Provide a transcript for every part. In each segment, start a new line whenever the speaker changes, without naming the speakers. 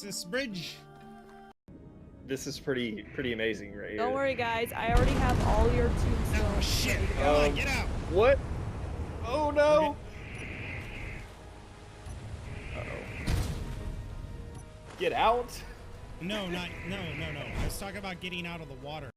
This bridge.
This is pretty amazing right here.
Don't worry, guys. I already have all your tombstones.
Oh shit!
ready to
Come
go.
on, get out!
What? Oh no! Uh-oh. Get out?
No, no. I was talking about getting out of the water.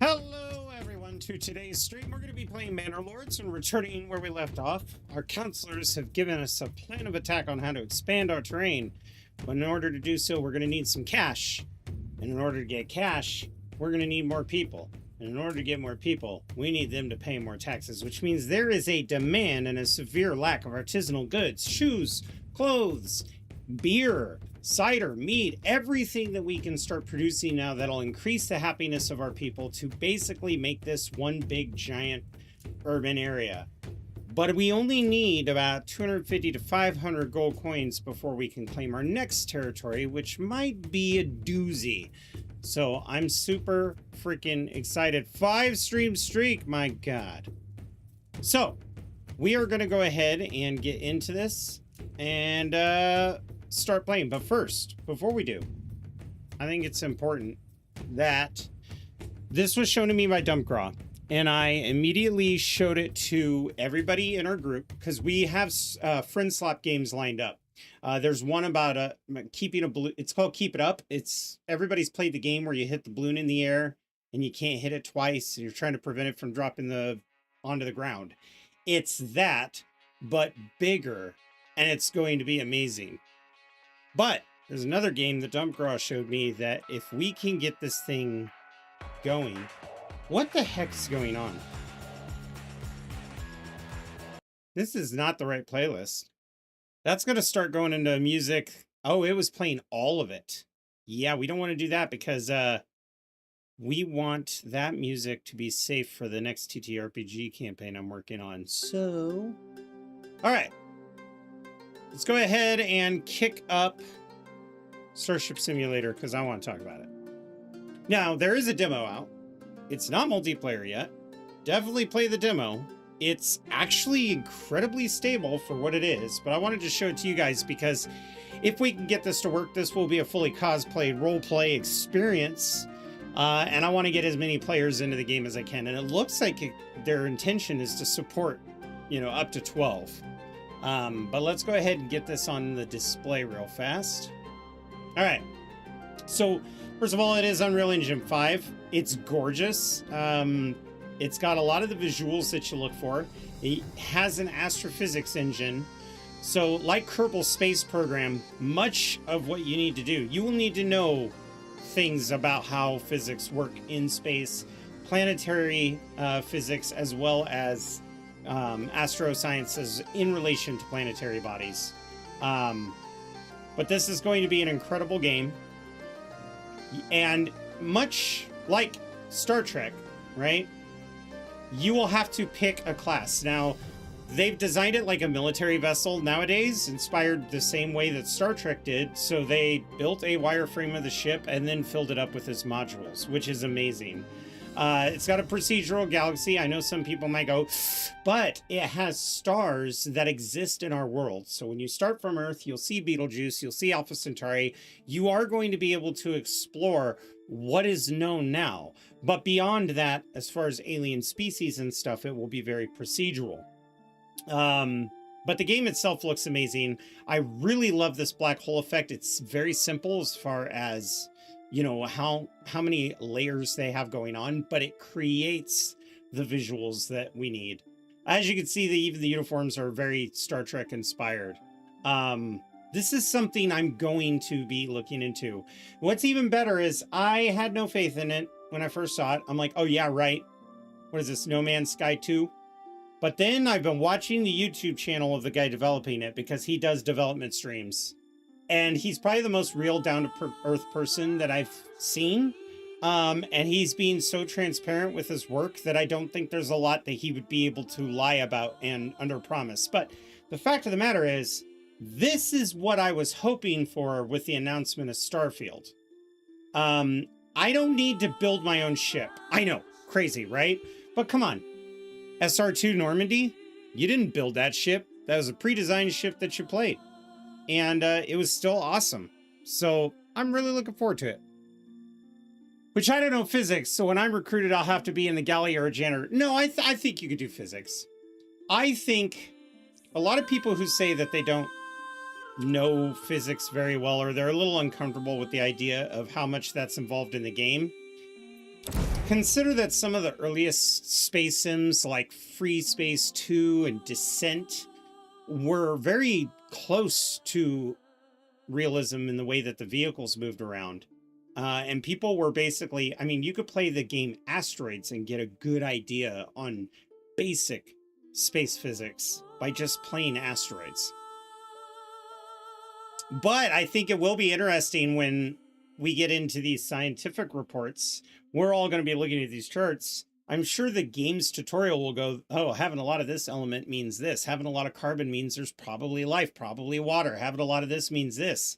Hello, everyone, to today's stream. We're going to be playing Manor Lords and returning where we left off. Our counselors have given us a plan of attack on how to expand our terrain. But in order to do so, we're going to need some cash. And in order to get cash, we're going to need more people. And in order to get more people, we need them to pay more taxes, which means there is a demand and a severe lack of artisanal goods, shoes, clothes, beer, cider, meat, everything that we can start producing now that'll increase the happiness of our people to basically make this one big giant urban area. But we only need about 250 to 500 gold coins before we can claim our next territory, which might be a doozy. So I'm super freaking excited. 5 stream streak, my God. So we are going to go ahead and get into this and start playing. But first, before we do, I think it's important that this was shown to me by Dumpgraw, and I immediately showed it to everybody in our group because we have friend slap games lined up. There's one about keeping a balloon. It's called Keep It Up. It's everybody's played the game where you hit the balloon in the air and you can't hit it twice, and you're trying to prevent it from dropping onto the ground. It's that, but bigger, and it's going to be amazing. But there's another game that Dumpgraw showed me that if we can get this thing going... What the heck's going on? This is not the right playlist. That's going to start going into music. Oh, it was playing all of it. Yeah, we don't want to do that because we want that music to be safe for the next TTRPG campaign I'm working on. So, all right. Let's go ahead and kick up Starship Simulator because I want to talk about it. Now, there is a demo out. It's not multiplayer yet. Definitely play the demo. It's actually incredibly stable for what it is, but I wanted to show it to you guys because if we can get this to work, this will be a fully cosplayed roleplay experience and I want to get as many players into the game as I can. And it looks like their intention is to support, you know, up to 12. But let's go ahead and get this on the display real fast. All right. So first of all, it is Unreal Engine 5. It's gorgeous. It's got a lot of the visuals that you look for. It has an astrophysics engine. So like Kerbal Space Program, much of what you need to do, you will need to know things about how physics work in space, planetary physics, as well as astrosciences in relation to planetary bodies. But this is going to be an incredible game. And much like Star Trek, right? You will have to pick a class. Now, they've designed it like a military vessel nowadays, inspired the same way that Star Trek did. So they built a wireframe of the ship and then filled it up with its modules, which is amazing. It's got a procedural galaxy. I know some people might go, but it has stars that exist in our world. So when you start from Earth, you'll see Betelgeuse, you'll see Alpha Centauri. You are going to be able to explore what is known now. But beyond that, as far as alien species and stuff, it will be very procedural. But the game itself looks amazing. I really love this black hole effect. It's very simple as far as, you know, how many layers they have going on, but it creates the visuals that we need. As you can see, even the uniforms are very Star Trek inspired. This is something I'm going to be looking into. What's even better is I had no faith in it when I first saw it. I'm like, oh yeah, right. What is this, No Man's Sky 2? But then I've been watching the YouTube channel of the guy developing it because he does development streams. And he's probably the most real down-to-earth person that I've seen. And he's being so transparent with his work that I don't think there's a lot that he would be able to lie about and underpromise. But the fact of the matter is, this is what I was hoping for with the announcement of Starfield. I don't need to build my own ship. I know, crazy, right? But come on. SR2 Normandy, you didn't build that ship. That was a pre-designed ship that you played. And it was still awesome. So I'm really looking forward to it. Which I don't know physics, so when I'm recruited, I'll have to be in the galley or a janitor. No, I think you could do physics. I think a lot of people who say that they don't know physics very well, or they're a little uncomfortable with the idea of how much that's involved in the game, consider that some of the earliest space sims like Free Space 2 and Descent were very close to realism in the way that the vehicles moved around. And people were basically, I mean, you could play the game Asteroids and get a good idea on basic space physics by just playing Asteroids. But I think it will be interesting when we get into these scientific reports. We're all going to be looking at these charts. I'm sure the game's tutorial will go, oh, having a lot of this element means this. Having a lot of carbon means there's probably life, probably water. Having a lot of this means this.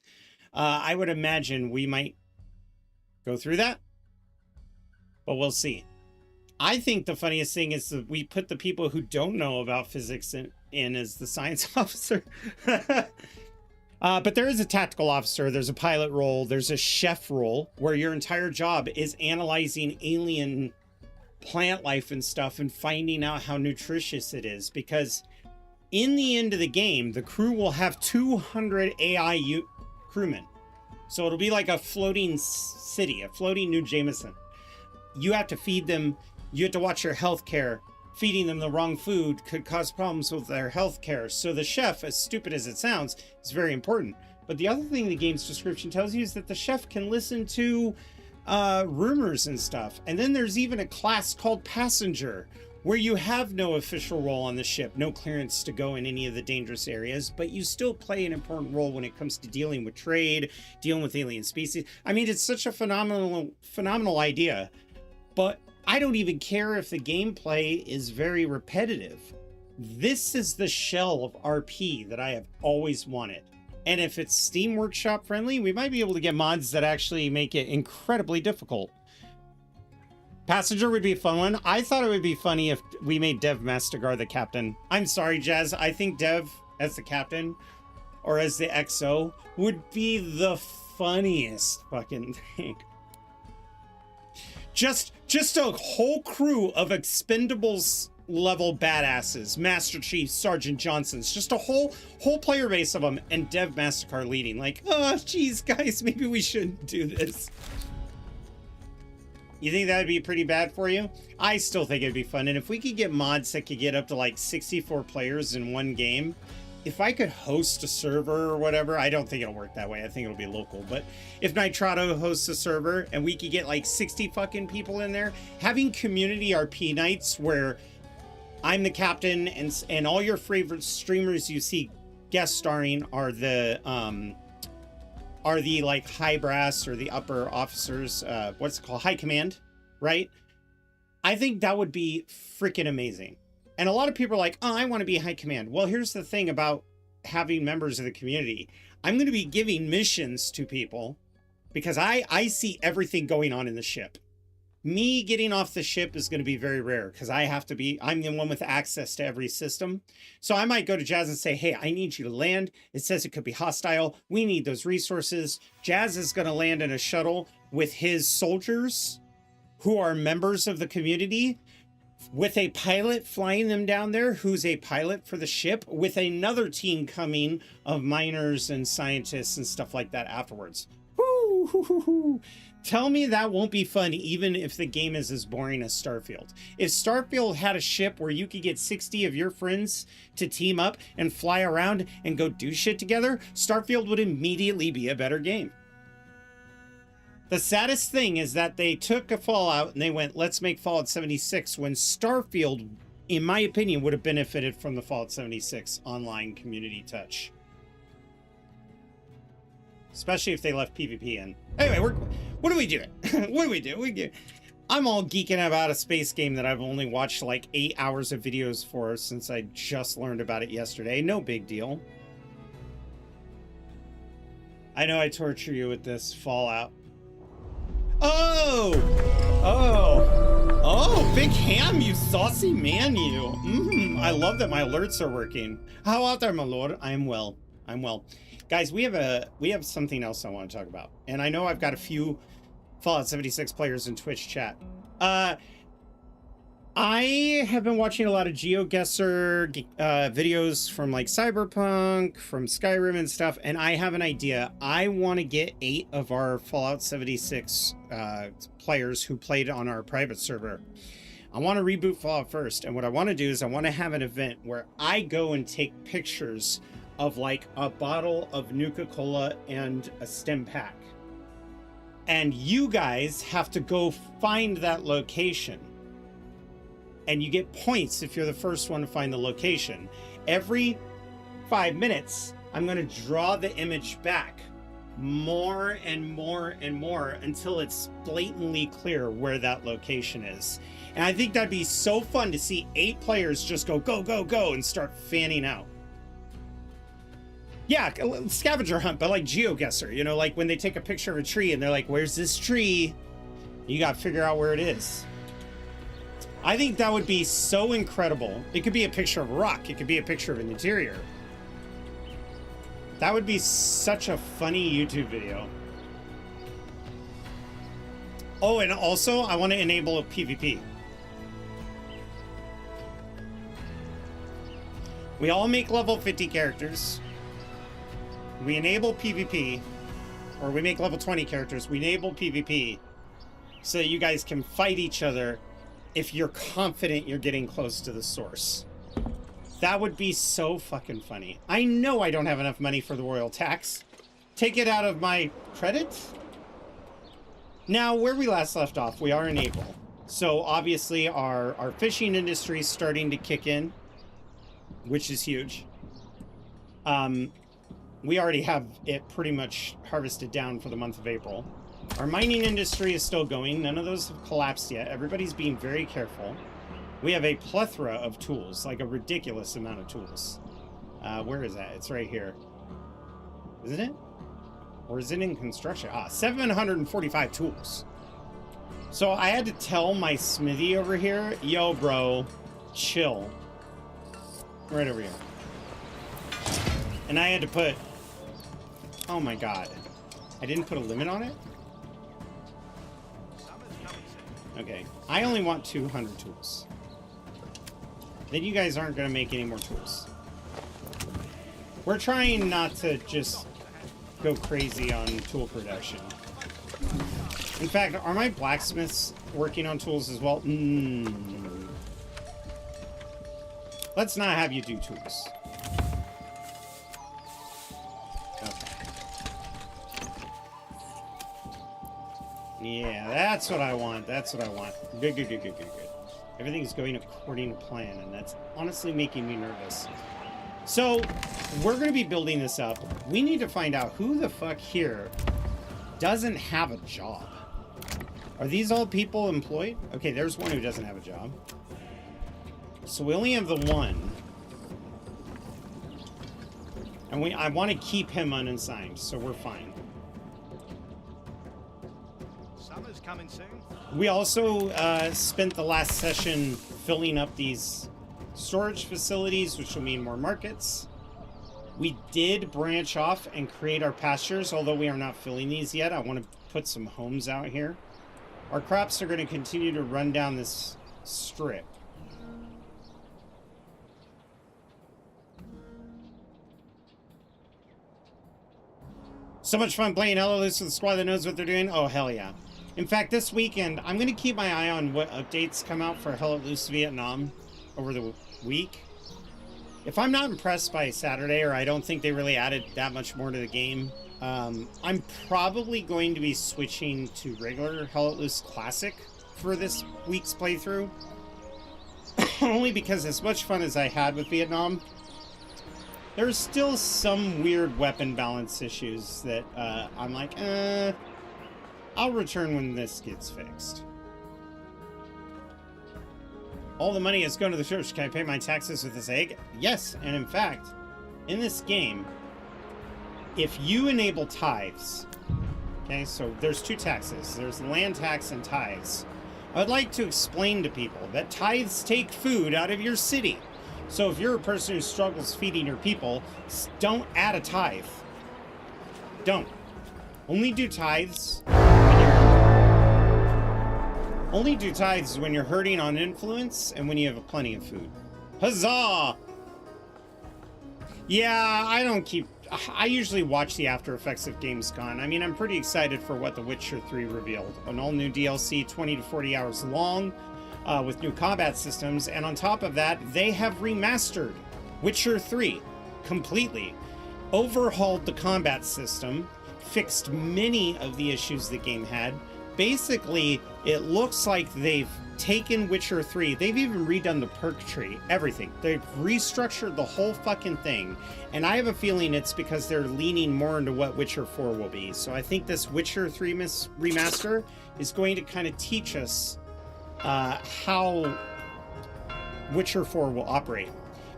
I would imagine we might go through that, but we'll see. I think the funniest thing is that we put the people who don't know about physics in as the science officer. But there is a tactical officer, there's a pilot role, there's a chef role where your entire job is analyzing alien plant life and stuff and finding out how nutritious it is. Because in the end of the game, the crew will have 200 AI crewmen. So it'll be like a floating city, a floating New Jameson. You have to feed them, you have to watch their health care. Feeding them the wrong food could cause problems with their health care. So the chef, as stupid as it sounds, is very important. But the other thing the game's description tells you is that the chef can listen to rumors and stuff. And then there's even a class called Passenger, where you have no official role on the ship, no clearance to go in any of the dangerous areas, but you still play an important role when it comes to dealing with trade, dealing with alien species. I mean, it's such a phenomenal idea, but I don't even care if the gameplay is very repetitive. This is the shell of RP that I have always wanted. And if it's Steam Workshop friendly, we might be able to get mods that actually make it incredibly difficult. Passenger would be a fun one. I thought it would be funny if we made Dev Mastigar the captain. I'm sorry, Jazz. I think Dev as the captain or as the XO would be the funniest fucking thing. Just a whole crew of Expendables level badasses, Master Chief, Sergeant Johnsons, just a whole player base of them, and Dev Mastercard leading. Like, oh, geez, guys, maybe we shouldn't do this. You think that'd be pretty bad for you? I still think it'd be fun, and if we could get mods that could get up to like 64 players in one game, if I could host a server or whatever, I don't think it'll work that way. I think it'll be local. But if Nitrato hosts a server and we could get like 60 fucking people in there, having community RP nights where I'm the captain and all your favorite streamers you see guest starring are the like high brass or the upper officers, what's it called? High command, right? I think that would be freaking amazing. And a lot of people are like, oh, I want to be high command. Well, here's the thing about having members of the community. I'm going to be giving missions to people because I see everything going on in the ship. Me getting off the ship is going to be very rare because I'm the one with access to every system. So I might go to Jazz and say, hey, I need you to land. It says it could be hostile. We need those resources. Jazz is going to land in a shuttle with his soldiers who are members of the community, with a pilot flying them down there who's a pilot for the ship, with another team coming of miners and scientists and stuff like that afterwards. Woo! Tell me that won't be fun even if the game is as boring as Starfield. If Starfield had a ship where you could get 60 of your friends to team up and fly around and go do shit together, Starfield would immediately be a better game. The saddest thing is that they took a Fallout and they went, let's make Fallout 76, when Starfield, in my opinion, would have benefited from the Fallout 76 online community touch. Especially if they left PvP in. Anyway, what do we do? What do we do? I'm all geeking about a space game that I've only watched like 8 hours of videos for since I just learned about it yesterday. No big deal. I know I torture you with this Fallout. Oh, Big Ham, you saucy man, you. I love that my alerts are working. How out there, my lord? I'm well. Guys, we have something else I want to talk about. And I know I've got a few Fallout 76 players in Twitch chat. I have been watching a lot of GeoGuessr videos from like Cyberpunk, from Skyrim and stuff, and I have an idea. I want to get 8 of our Fallout 76 players who played on our private server. I want to reboot Fallout first, and what I want to do is I want to have an event where I go and take pictures of like a bottle of Nuka-Cola and a stem pack. And you guys have to go find that location. And you get points if you're the first one to find the location. Every 5 minutes, I'm going to draw the image back more and more and more until it's blatantly clear where that location is. And I think that'd be so fun to see 8 players just go, go, go, go, and start fanning out. Yeah, scavenger hunt, but like GeoGuessr, you know, like when they take a picture of a tree and they're like, where's this tree? You got to figure out where it is. I think that would be so incredible. It could be a picture of a rock. It could be a picture of an interior. That would be such a funny YouTube video. Oh, and also I want to enable a PvP. We all make level 50 characters. We enable PvP, or we make level 20 characters. We enable PvP so that you guys can fight each other if you're confident you're getting close to the source. That would be so fucking funny. I know I don't have enough money for the royal tax. Take it out of my credit? Now, where we last left off, we are in April. So obviously our fishing industry is starting to kick in, which is huge. We already have it pretty much harvested down for the month of April. Our mining industry is still going. None of those have collapsed yet. Everybody's being very careful. We have a plethora of tools, like a ridiculous amount of tools. Where is that? It's right here. Isn't it? Or is it in construction? 745 tools. So I had to tell my smithy over here, yo, bro, chill. Right over here. And I had to put... Oh my god. I didn't put a limit on it? Okay. I only want 200 tools. Then you guys aren't going to make any more tools. We're trying not to just go crazy on tool production. In fact, are my blacksmiths working on tools as well? Let's not have you do tools. Okay. Yeah, that's what I want. That's what I want. Good, good, good, good, good, good. Everything's going according to plan, and that's honestly making me nervous. So, we're going to be building this up. We need to find out who the fuck here doesn't have a job. Are these all people employed? Okay, there's one who doesn't have a job. So we only have the one. And I want to keep him unassigned, so we're fine.
Summer's coming soon.
We also spent the last session filling up these storage facilities, which will mean more markets. We did branch off and create our pastures, although we are not filling these yet. I want to put some homes out here. Our crops are going to continue to run down this strip. So much fun playing Hello Loose with a squad that knows what they're doing. Oh, hell yeah. In fact, this weekend, I'm going to keep my eye on what updates come out for Hello Loose Vietnam over the week. If I'm not impressed by Saturday, or I don't think they really added that much more to the game, I'm probably going to be switching to regular Hello Loose Classic for this week's playthrough. Only because as much fun as I had with Vietnam, there's still some weird weapon balance issues that I'm like, I'll return when this gets fixed. All the money is going to the church. Can I pay my taxes with this egg? Yes, and in fact, in this game, if you enable tithes, okay, so there's two taxes. There's land tax and tithes. I would like to explain to people that tithes take food out of your city. So if you're a person who struggles feeding your people, don't add a tithe. Don't. Only do tithes when you're hurting on influence and when you have plenty of food. Huzzah! Yeah, I usually watch the after effects of Gamescom. I mean, I'm pretty excited for what The Witcher 3 revealed. An all-new DLC, 20 to 40 hours long, with new combat systems. And on top of that, they have remastered Witcher 3 completely. Overhauled the combat system, fixed many of the issues the game had. Basically, it looks like they've taken Witcher 3, they've even redone the perk tree, everything. They've restructured the whole fucking thing, and I have a feeling it's because they're leaning more into what Witcher 4 will be. So I think this Witcher 3 remaster is going to kind of teach us how Witcher 4 will operate.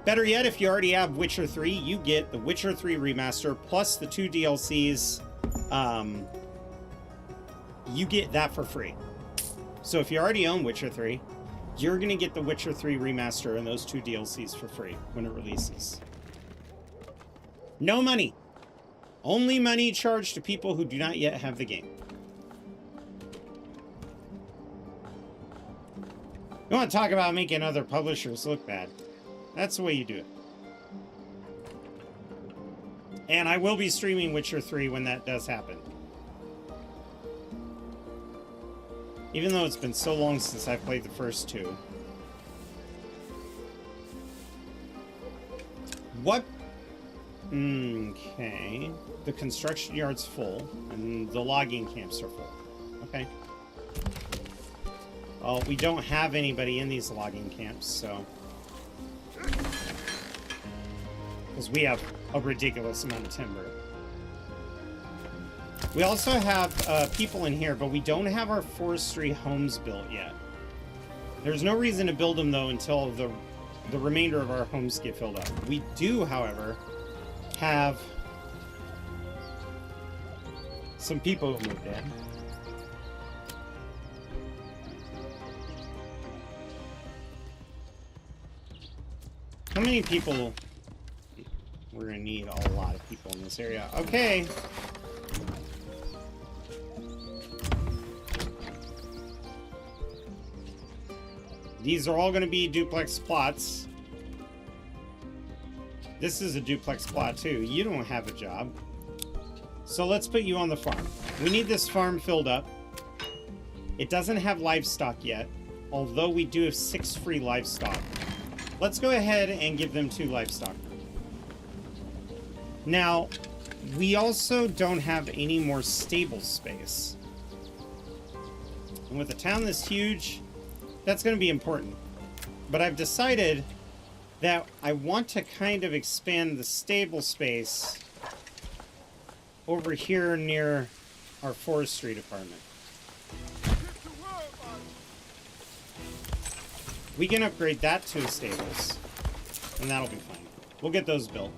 Better yet, if you already have Witcher 3, you get the Witcher 3 remaster plus the 2 DLCs. You get that for free. So if you already own Witcher 3, you're going to get the Witcher 3 remaster and those 2 DLCs for free when it releases. No money. Only money charged to people who do not yet have the game. You want to talk about making other publishers look bad? That's the way you do it. And I will be streaming Witcher 3 when that does happen. Even though it's been so long since I played the first 2. What? Okay. The construction yard's full, and the logging camps are full. Okay. Well, we don't have anybody in these logging camps, so... because we have a ridiculous amount of timber. We also have people in here, but we don't have our forestry homes built yet. There's no reason to build them, though, until the remainder of our homes get filled up. We do, however, have some people who moved in. How many people? We're gonna need a lot of people in this area. Okay. These are all going to be duplex plots. This is a duplex plot too. You don't have a job. So let's put you on the farm. We need this farm filled up. It doesn't have livestock yet, although we do have 6 free livestock. Let's go ahead and give them 2 livestock. Now, we also don't have any more stable space. And with a town this huge, that's going to be important. But I've decided that I want to kind of expand the stable space over here near our forestry department. We can upgrade that to stables, and that'll be fine. We'll get those built.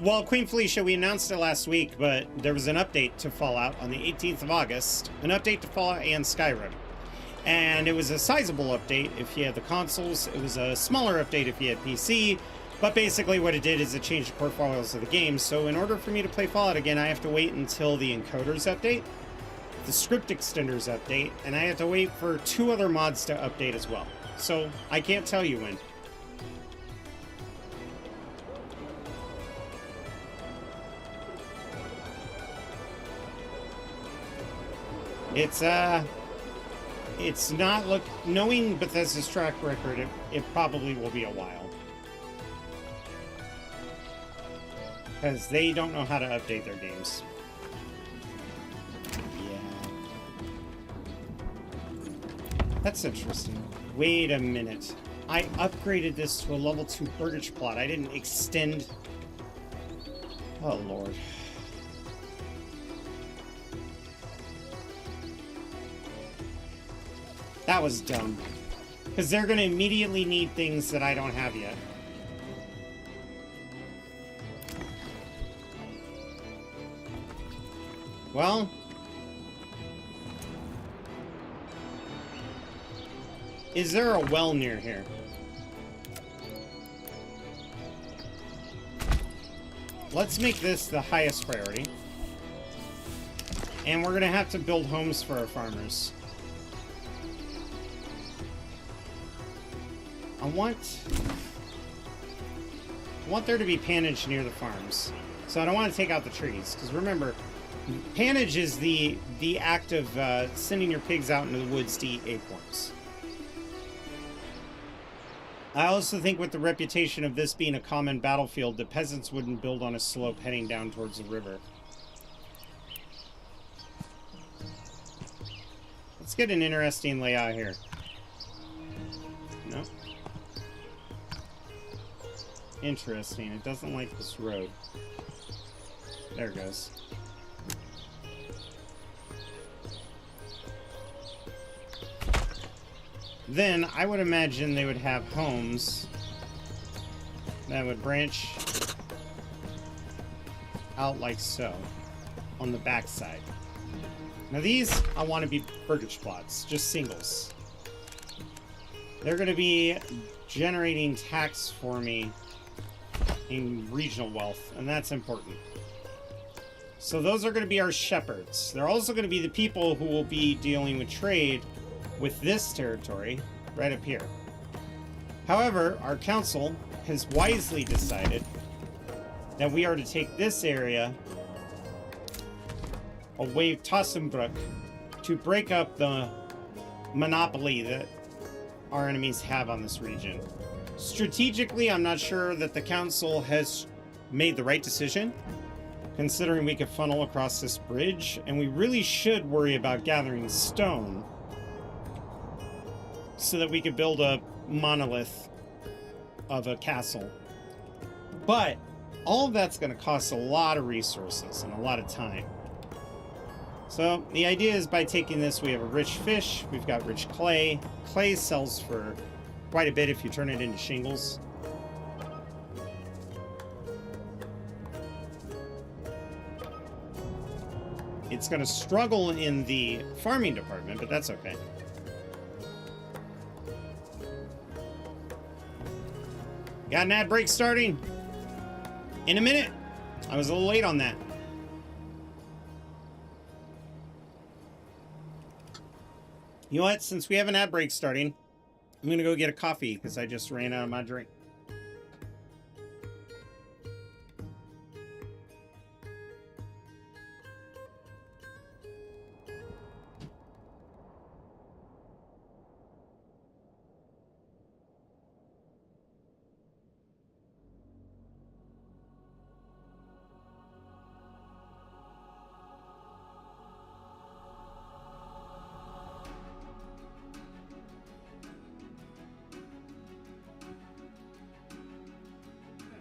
Well, Queen Felicia, we announced it last week, but there was an update to Fallout on the 18th of August. An update to Fallout and Skyrim. And it was a sizable update if you had the consoles. It was a smaller update if you had PC. But basically what it did is it changed the core files of the game. So in order for me to play Fallout again, I have to wait until the encoders update, the script extenders update, and I have to wait for 2 other mods to update as well. So I can't tell you when. It's not knowing Bethesda's track record, it probably will be a while. Because they don't know how to update their games. Yeah. That's interesting. Wait a minute. I upgraded this to a level 2 Burgage plot. I didn't extend... Oh, Lord. That was dumb. Because they're going to immediately need things that I don't have yet. Well... Is there a well near here? Let's make this the highest priority. And we're going to have to build homes for our farmers. I want there to be pannage near the farms. So I don't want to take out the trees. Because remember, pannage is the act of sending your pigs out into the woods to eat acorns. I also think with the reputation of this being a common battlefield, the peasants wouldn't build on a slope heading down towards the river. Let's get an interesting layout here. No. Interesting. It doesn't like this road. There it goes. Then, I would imagine they would have homes that would branch out like so, on the back side. Now these, I want to be burgage plots, just singles. They're going to be generating tax for me in regional wealth, and that's important. So those are going to be our shepherds. They're also going to be the people who will be dealing with trade with this territory right up here. However, our council has wisely decided that we are to take this area away from Tassenbrook to break up the monopoly that our enemies have on this region. Strategically, I'm not sure that the council has made the right decision, considering we could funnel across this bridge, and we really should worry about gathering stone so that we could build a monolith of a castle. But all of that's going to cost a lot of resources and a lot of time. So the idea is by taking this, we have a rich fish, we've got rich clay. Clay sells for quite a bit if you turn it into shingles. It's going to struggle in the farming department, but that's okay. Got an ad break starting in a minute. I was a little late on that. You know what? Since we have an ad break starting, I'm gonna go get a coffee because I just ran out of my drink.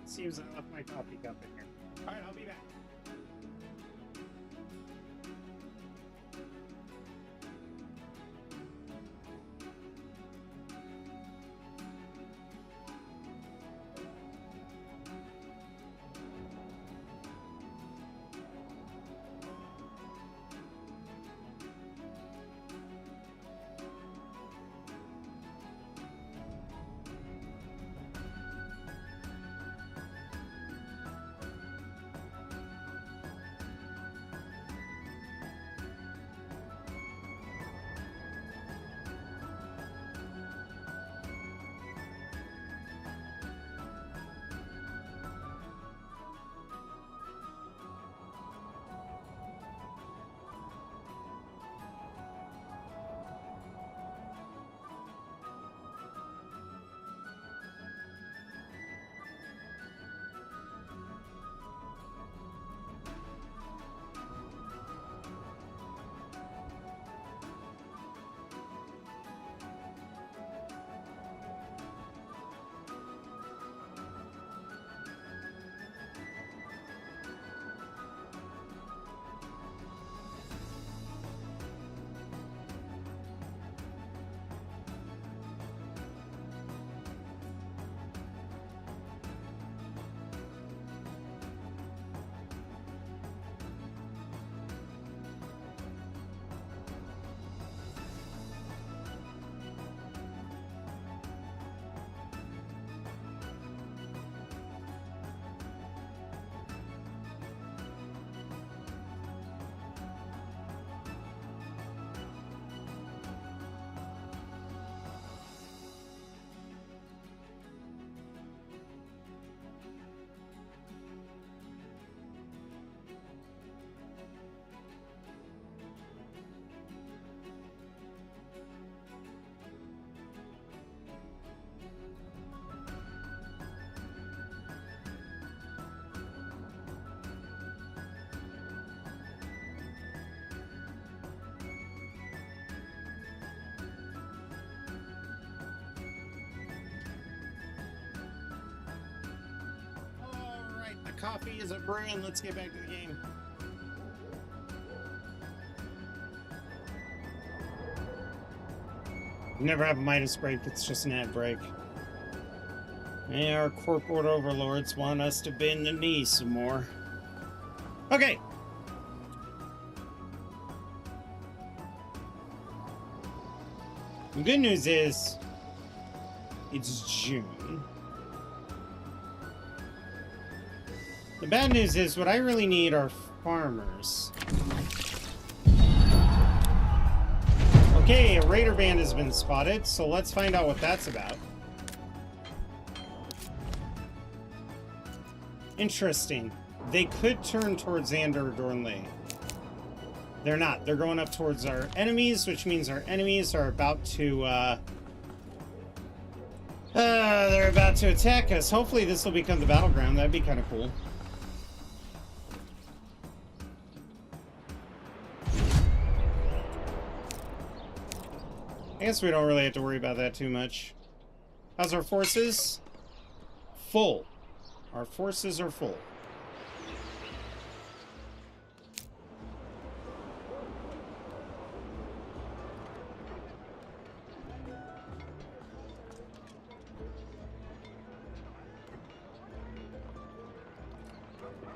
Seems I left my coffee cup in here. All right, I'll be back. Coffee is a brewing. Let's get back to the game. Never have a Midas break. It's just an ad break. And our corporate overlords want us to bend the knee some more. Okay. The good news is it's June. The bad news is what I really need are farmers. Okay, a raider band has been spotted, so let's find out what that's about. Interesting. They could turn towards Xander or Dornley. They're not. They're going up towards our enemies, which means our enemies are about to, they're about to attack us. Hopefully this will become the battleground. That'd be kind of cool. I guess we don't really have to worry about that too much. How's our forces? Full. Our forces are full.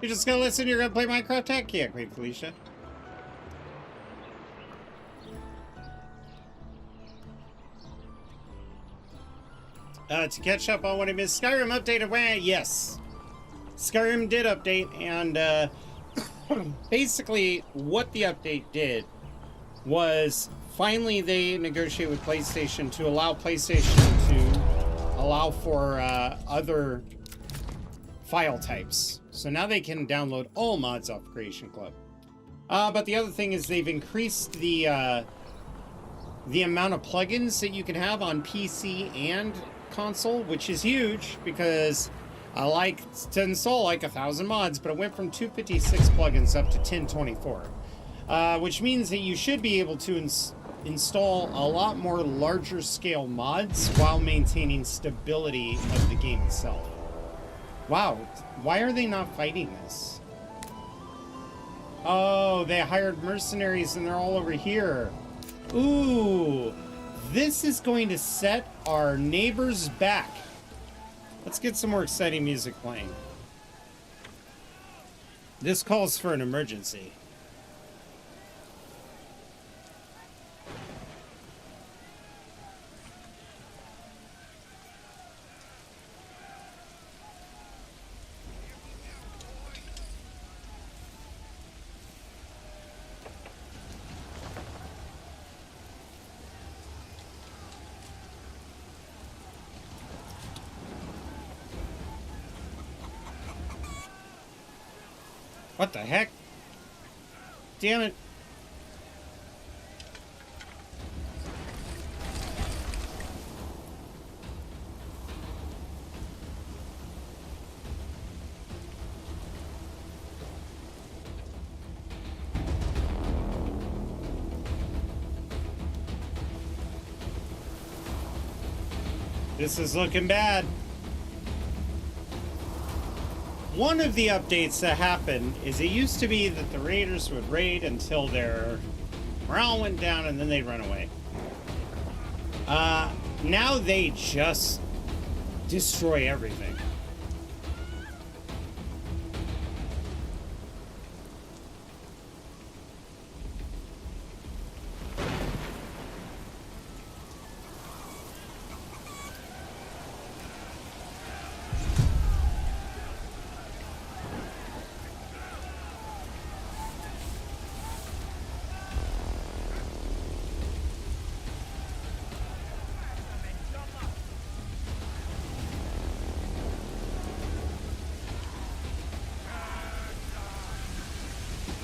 You're just gonna listen? You're gonna play Minecraft Tech? Yeah, great, Felicia. To catch up on what I missed, Skyrim updated. Well, yes, Skyrim did update, and basically what the update did was finally they negotiate with PlayStation to allow PlayStation to allow for other file types. So now they can download all mods off Creation Club. But the other thing is they've increased the amount of plugins that you can have on PC and console, which is huge because I like to install like 1,000 mods, but it went from 256 plugins up to 1024, which means that you should be able to install a lot more larger scale mods while maintaining stability of the game itself. Wow, why are they not fighting this? Oh, they hired mercenaries and they're all over here. Ooh, this is going to set our neighbors back. Let's get some more exciting music playing. This calls for an emergency. What the heck? Damn it. This is looking bad. One of the updates that happened is it used to be that the raiders would raid until their morale went down and then they'd run away. Now they just destroy everything.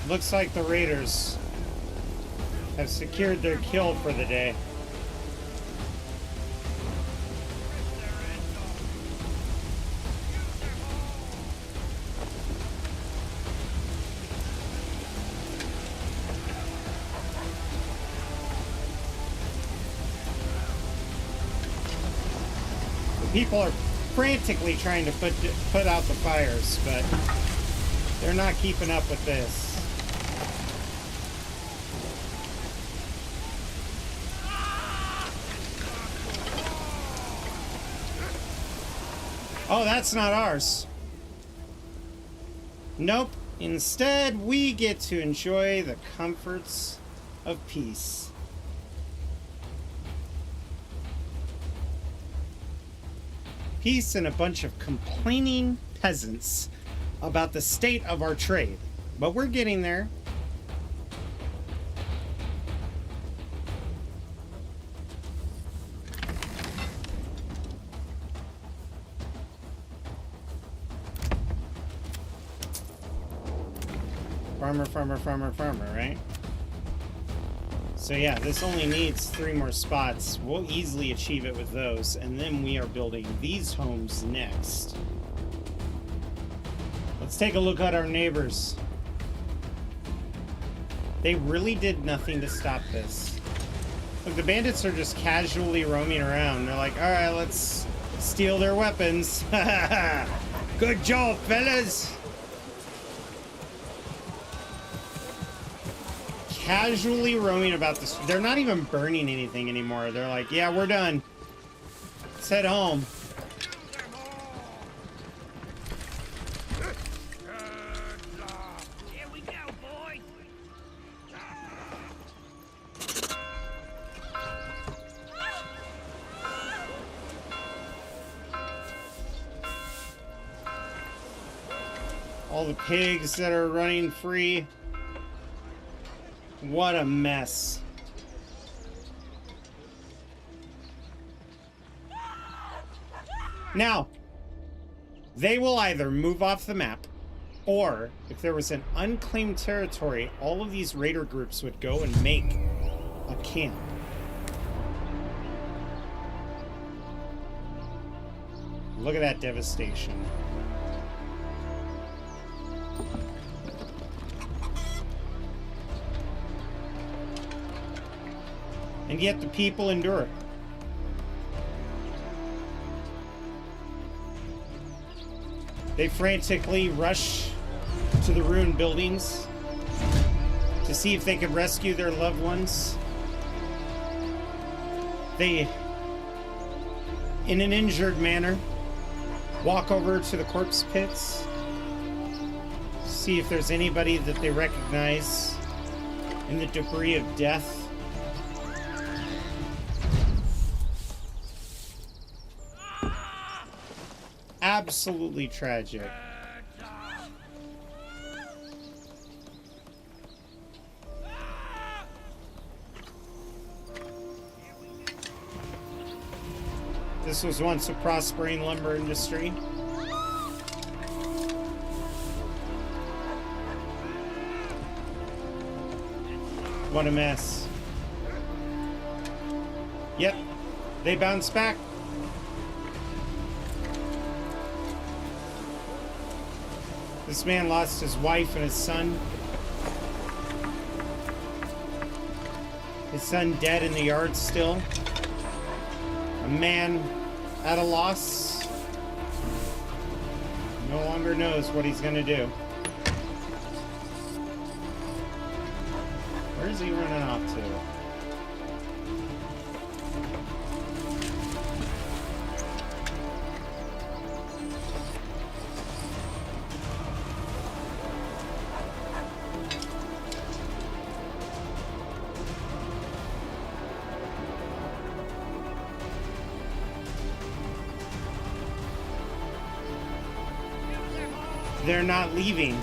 Looks like the raiders have secured their kill for the day. The people are frantically trying to put out the fires, but they're not keeping up with this. Oh, that's not ours. Nope. Instead, we get to enjoy the comforts of peace. Peace and a bunch of complaining peasants about the state of our trade. But we're getting there. Farmer, farmer, farmer, farmer, right? So yeah, this only needs 3 more spots. We'll easily achieve it with those, and then we are building these homes next. Let's take a look at our neighbors. They really did nothing to stop this. Look, the bandits are just casually roaming around. They're like, alright, let's steal their weapons. Good job, fellas! Casually roaming about this. They're not even burning anything anymore. They're like, yeah, we're done. Let's head home.
Here we go, boys.
All the pigs that are running free. What a mess. Now, they will either move off the map, or if there was an unclaimed territory, all of these raider groups would go and make a camp. Look at that devastation. And yet the people endure. They frantically rush to the ruined buildings to see if they could rescue their loved ones. They, in an injured manner, walk over to the corpse pits, see if there's anybody that they recognize in the debris of death. Absolutely tragic. This was once a prospering lumber industry. What a mess. Yep, they bounce back. This man lost his wife and his son. His son dead in the yard still. A man at a loss. No longer knows what he's gonna do. Where is he running off to? They're not leaving.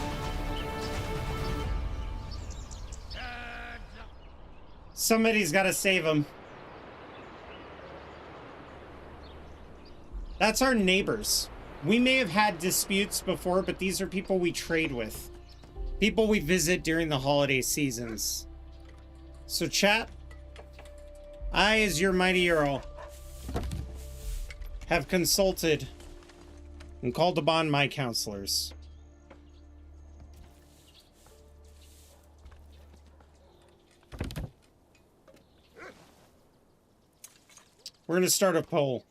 Somebody's got to save them. That's our neighbors. We may have had disputes before, but these are people we trade with. People we visit during the holiday seasons. So chat, I, as your mighty earl, have consulted and called upon my counselors. We're going to start a poll.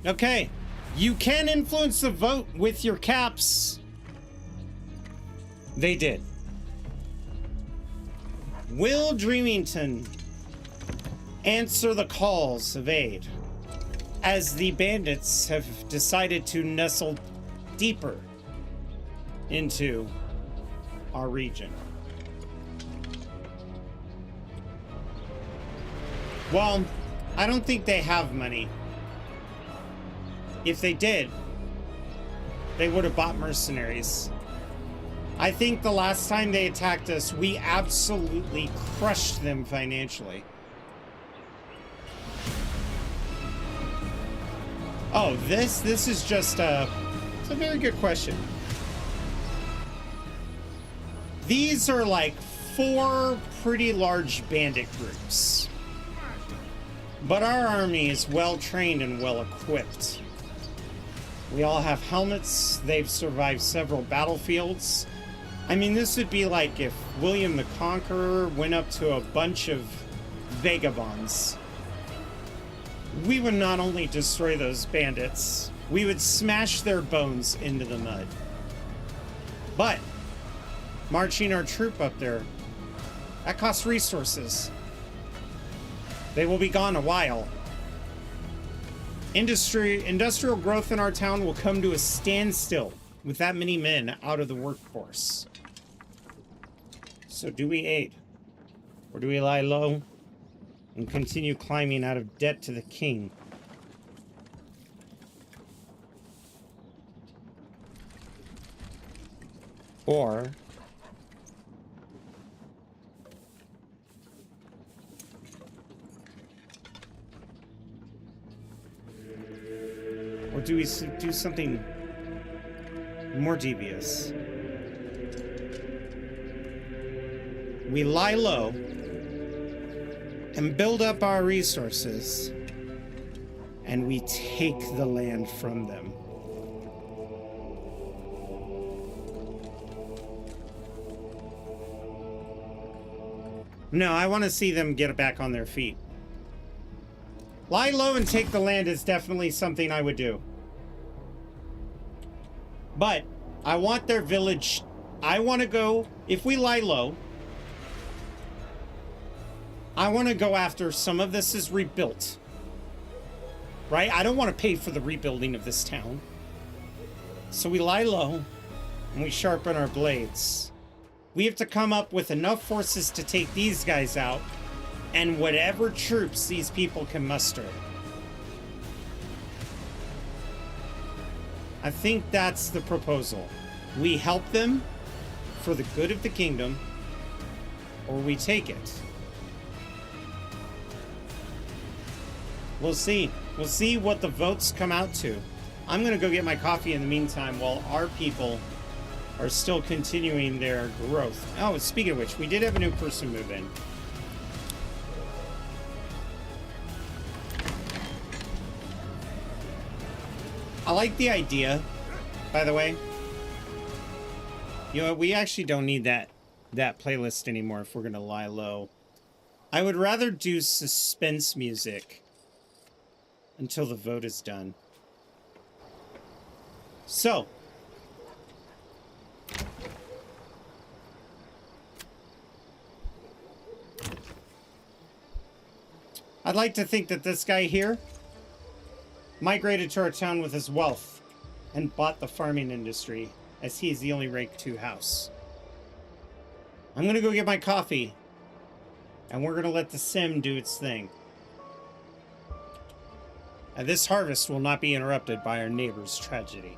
Okay, you can influence the vote with your caps. They did. Will Dreamington answer the calls of aid as the bandits have decided to nestle deeper into our region? Well, I don't think they have money. If they did, they would have bought mercenaries. I think the last time they attacked us, we absolutely crushed them financially. Oh, this is just it's a very good question. These are like 4 pretty large bandit groups. But our army is well trained and well equipped. We all have helmets. They've survived several battlefields. I mean, this would be like if William the Conqueror went up to a bunch of vagabonds. We would not only destroy those bandits, we would smash their bones into the mud. But marching our troop up there That costs resources. They will be gone a while. Industrial growth in our town will come to a standstill with that many men out of the workforce. So do we aid? Or do we lie low and continue climbing out of debt to the king? Or do we do something more devious? We lie low and build up our resources, and we take the land from them. No, I want to see them get back on their feet. Lie low and take the land is definitely something I would do. But I want their village. I want to go, if we lie low, I want to go after some of this is rebuilt. Right? I don't want to pay for the rebuilding of this town. So we lie low and we sharpen our blades. We have to come up with enough forces to take these guys out and whatever troops these people can muster. I think that's the proposal. We help them for the good of the kingdom, or we take it. We'll see. We'll see what the votes come out to. I'm gonna go get my coffee in the meantime while our people are still continuing their growth. Oh, speaking of which, we did have a new person move in. I like the idea, by the way. You know, we actually don't need that playlist anymore if we're gonna lie low. I would rather do suspense music until the vote is done. So, I'd like to think that this guy here migrated to our town with his wealth and bought the farming industry, as he is the only rank 2 house. I'm gonna go get my coffee, and we're gonna let the sim do its thing. And this harvest will not be interrupted by our neighbor's tragedy.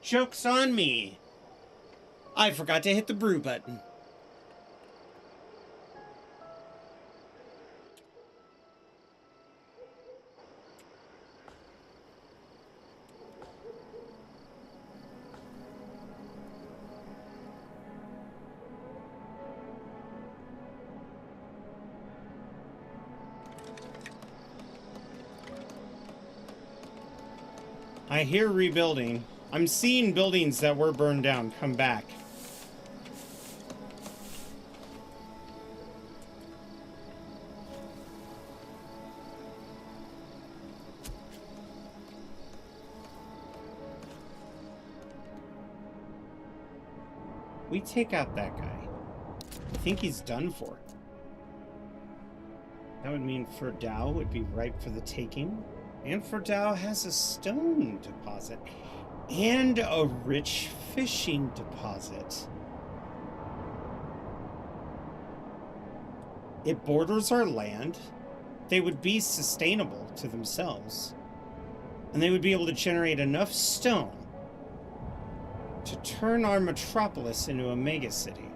Joke's on me. I forgot to hit the brew button. I hear rebuilding. I'm seeing buildings that were burned down come back. We take out that guy. I think he's done for. That would mean Ferdau would be ripe for the taking. And Ferdau has a stone deposit. And a rich fishing deposit. It borders our land. They would be sustainable to themselves. And they would be able to generate enough stone to turn our metropolis into a megacity.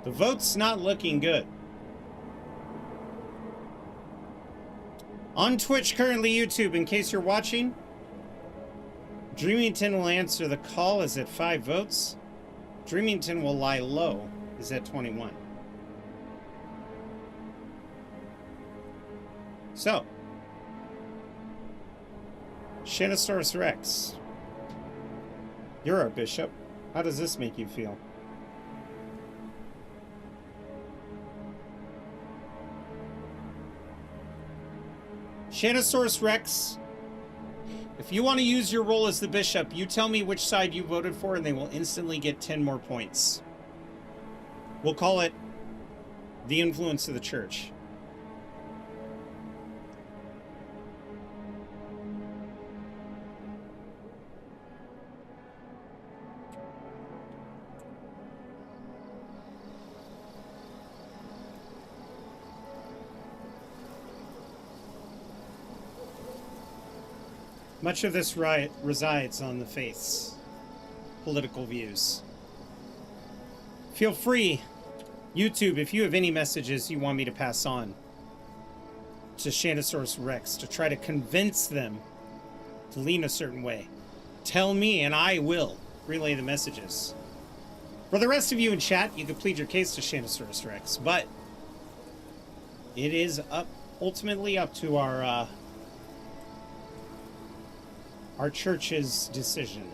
The vote's not looking good. On Twitch, currently YouTube, in case you're watching, Dreamington will answer the call is at 5 votes. Dreamington will lie low is at 21. So, Shanosaurus Rex, you're our bishop. How does this make you feel? Shanosaurus Rex, if you want to use your role as the bishop, you tell me which side you voted for and they will instantly get 10 more points. We'll call it the influence of the church. Much of this riot resides on the faith's political views. Feel free, YouTube, if you have any messages you want me to pass on to Shanosaurus Rex to try to convince them to lean a certain way. Tell me and I will relay the messages. For the rest of you in chat, you can plead your case to Shanosaurus Rex, but it is ultimately up to our church's decision.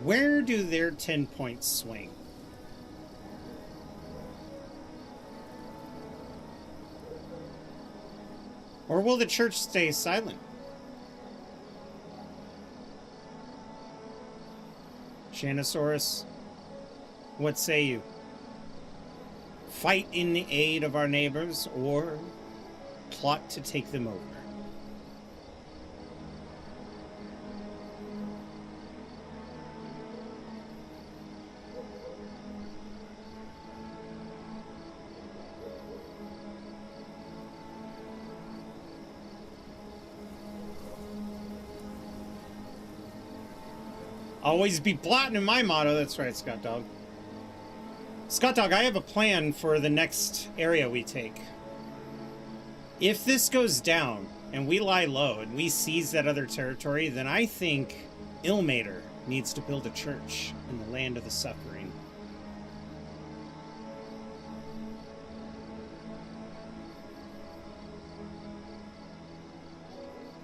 Where do their 10 points swing? Or will the church stay silent? Shanosaurus, what say you? Fight in the aid of our neighbors or plot to take them over? Always be plotting, my motto. That's right, Scott Dog. Scott Dog, I have a plan for the next area we take. If this goes down and we lie low and we seize that other territory, then I think Ilmater needs to build a church in the land of the suffering.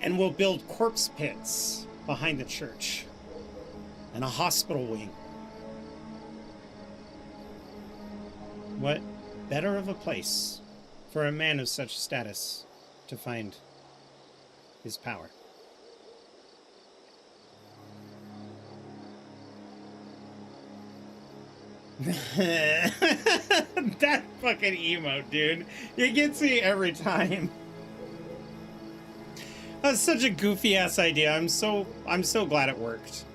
And we'll build corpse pits behind the church. And a hospital wing. What better of a place for a man of such status to find his power? That fucking emote, dude. It gets me every time. That's such a goofy ass idea. I'm so glad it worked.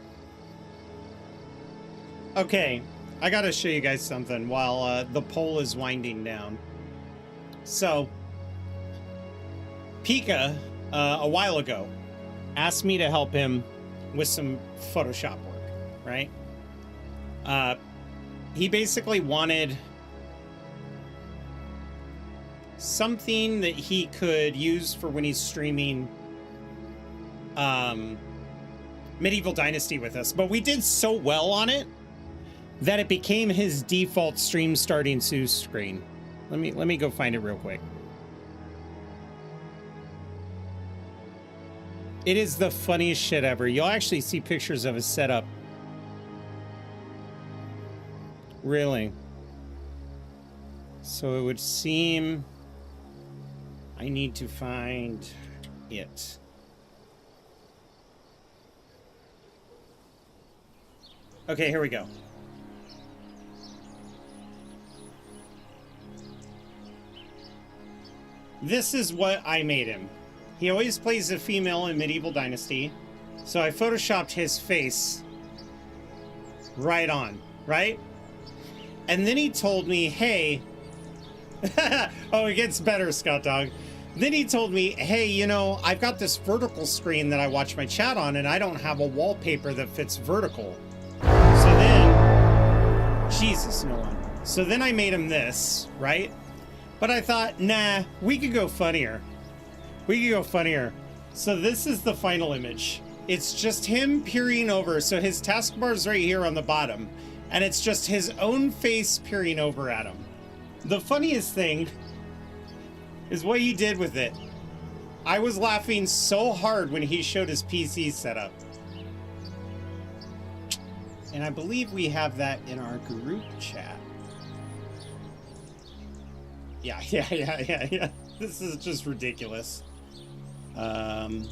Okay, I gotta show you guys something while the poll is winding down. So, Pika, a while ago, asked me to help him with some Photoshop work, right? He basically wanted something that he could use for when he's streaming Medieval Dynasty with us, but we did so well on it that it became his default stream starting screen. Let me go find it real quick. It is the funniest shit ever. You'll actually see pictures of his setup. Really. So it would seem I need to find it. Okay, here we go. This is what I made him. He always plays a female in Medieval Dynasty, so I photoshopped his face right on, right? And then he told me, hey, oh, it gets better, Scott Dog. Then he told me, hey, you know, I've got this vertical screen that I watch my chat on, and I don't have a wallpaper that fits vertical. So then, Jesus, no one. So then I made him this, right? But I thought, nah, we could go funnier. We could go funnier. So this is the final image. It's just him peering over. So his taskbar's right here on the bottom. And it's just his own face peering over at him. The funniest thing is what he did with it. I was laughing so hard when he showed his PC setup. And I believe we have that in our group chat. Yeah. This is just ridiculous. Open.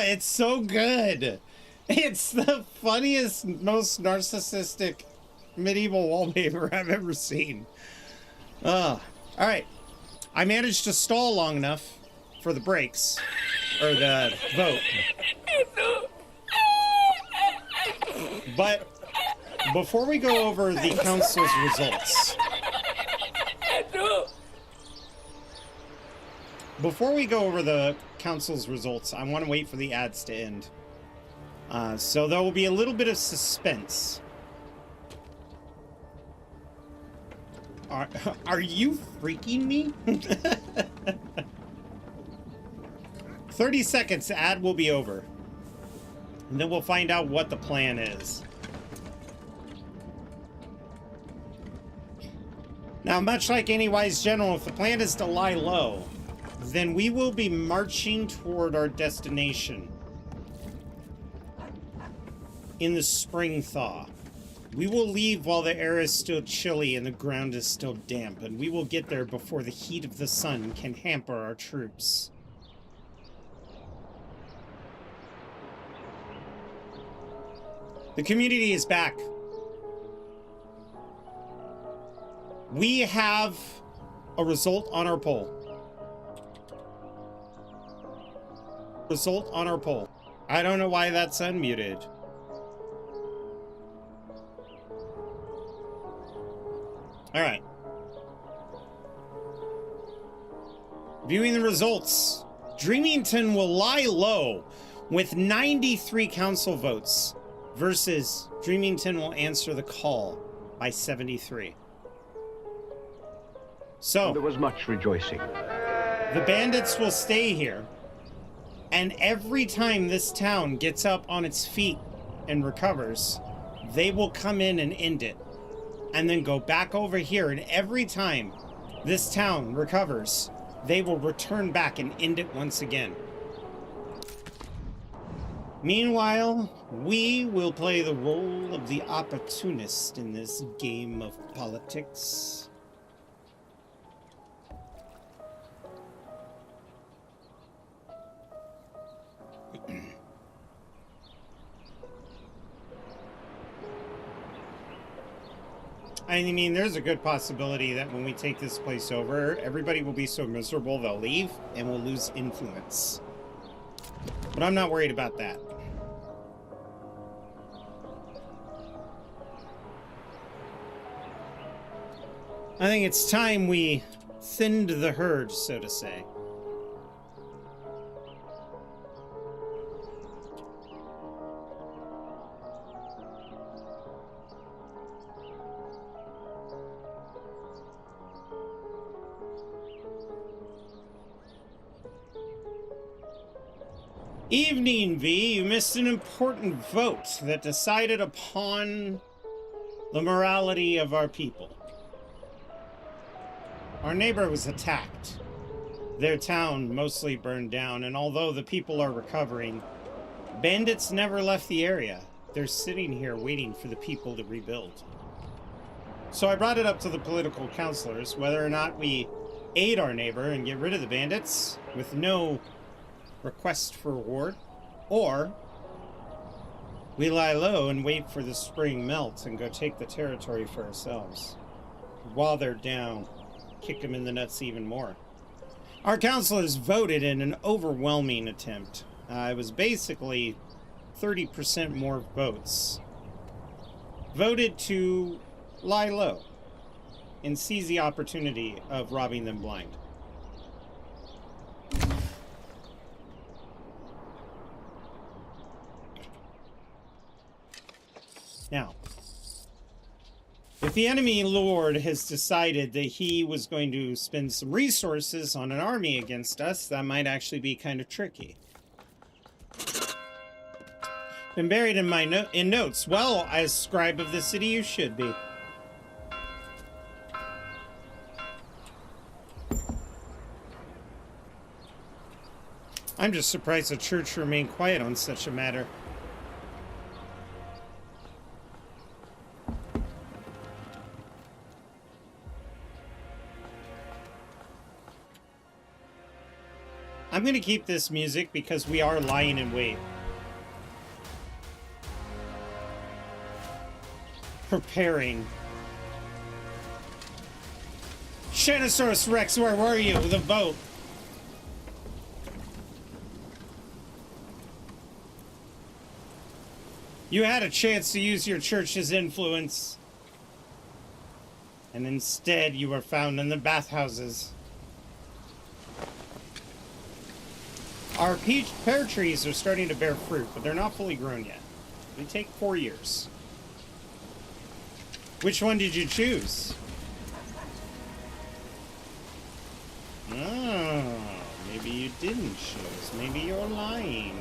It's so good. It's the funniest, most narcissistic medieval wallpaper I've ever seen. All right. I managed to stall long enough for the brakes, or the vote. But before we go over the council's results, I want to wait for the ads to end. So there will be a little bit of suspense. Are you freaking me? 30 seconds, ad will be over. And then we'll find out what the plan is. Now, much like any wise general, if the plan is to lie low, then we will be marching toward our destination in the spring thaw. We will leave while the air is still chilly and the ground is still damp, and we will get there before the heat of the sun can hamper our troops. The community is back. We have a result on our poll. Result on our poll. I don't know why that's unmuted. All right. Viewing the results. Dreamington will lie low with 93 council votes versus Dreamington will answer the call by 73. So
there was much rejoicing.
The bandits will stay here, and every time this town gets up on its feet and recovers, they will come in and end it, and then go back over here, and every time this town recovers, they will return back and end it once again. Meanwhile, we will play the role of the opportunist in this game of politics. I mean, there's a good possibility that when we take this place over, everybody will be so miserable they'll leave and we'll lose influence. But I'm not worried about that. I think it's time we thinned the herd, so to say. Evening, V. You missed an important vote that decided upon the morality of our people. Our neighbor was attacked. Their town mostly burned down, and although the people are recovering, bandits never left the area. They're sitting here waiting for the people to rebuild. So I brought it up to the political councilors whether or not we aid our neighbor and get rid of the bandits with no request for reward, or we lie low and wait for the spring melt and go take the territory for ourselves. While they're down, kick them in the nuts even more. Our councilors voted in an overwhelming attempt. It was basically 30% more votes. Voted to lie low and seize the opportunity of robbing them blind. Now, if the enemy lord has decided that he was going to spend some resources on an army against us, that might actually be kind of tricky. Been buried in my notes. Well, as scribe of the city, you should be. I'm just surprised the church remained quiet on such a matter. I'm going to keep this music because we are lying in wait. Preparing. Shanosaurus Rex, where were you? The vote. You had a chance to use your church's influence. And instead you were found in the bathhouses. Our pear trees are starting to bear fruit, but they're not fully grown yet. They take 4 years. Which one did you choose? Oh, maybe you didn't choose. Maybe you're lying.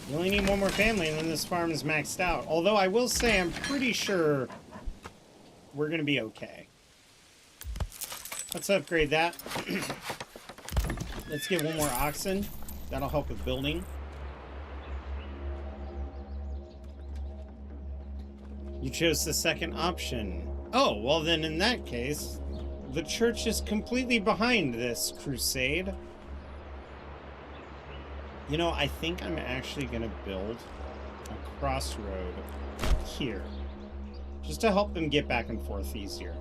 You only need one more family and then this farm is maxed out. Although I will say I'm pretty sure we're going to be okay. Let's upgrade that. Let's get one more oxen. That'll help with building. You chose the second option. Oh, well then in that case, the church is completely behind this crusade. You know, I think I'm actually going to build a crossroad here. Just to help them get back and forth easier.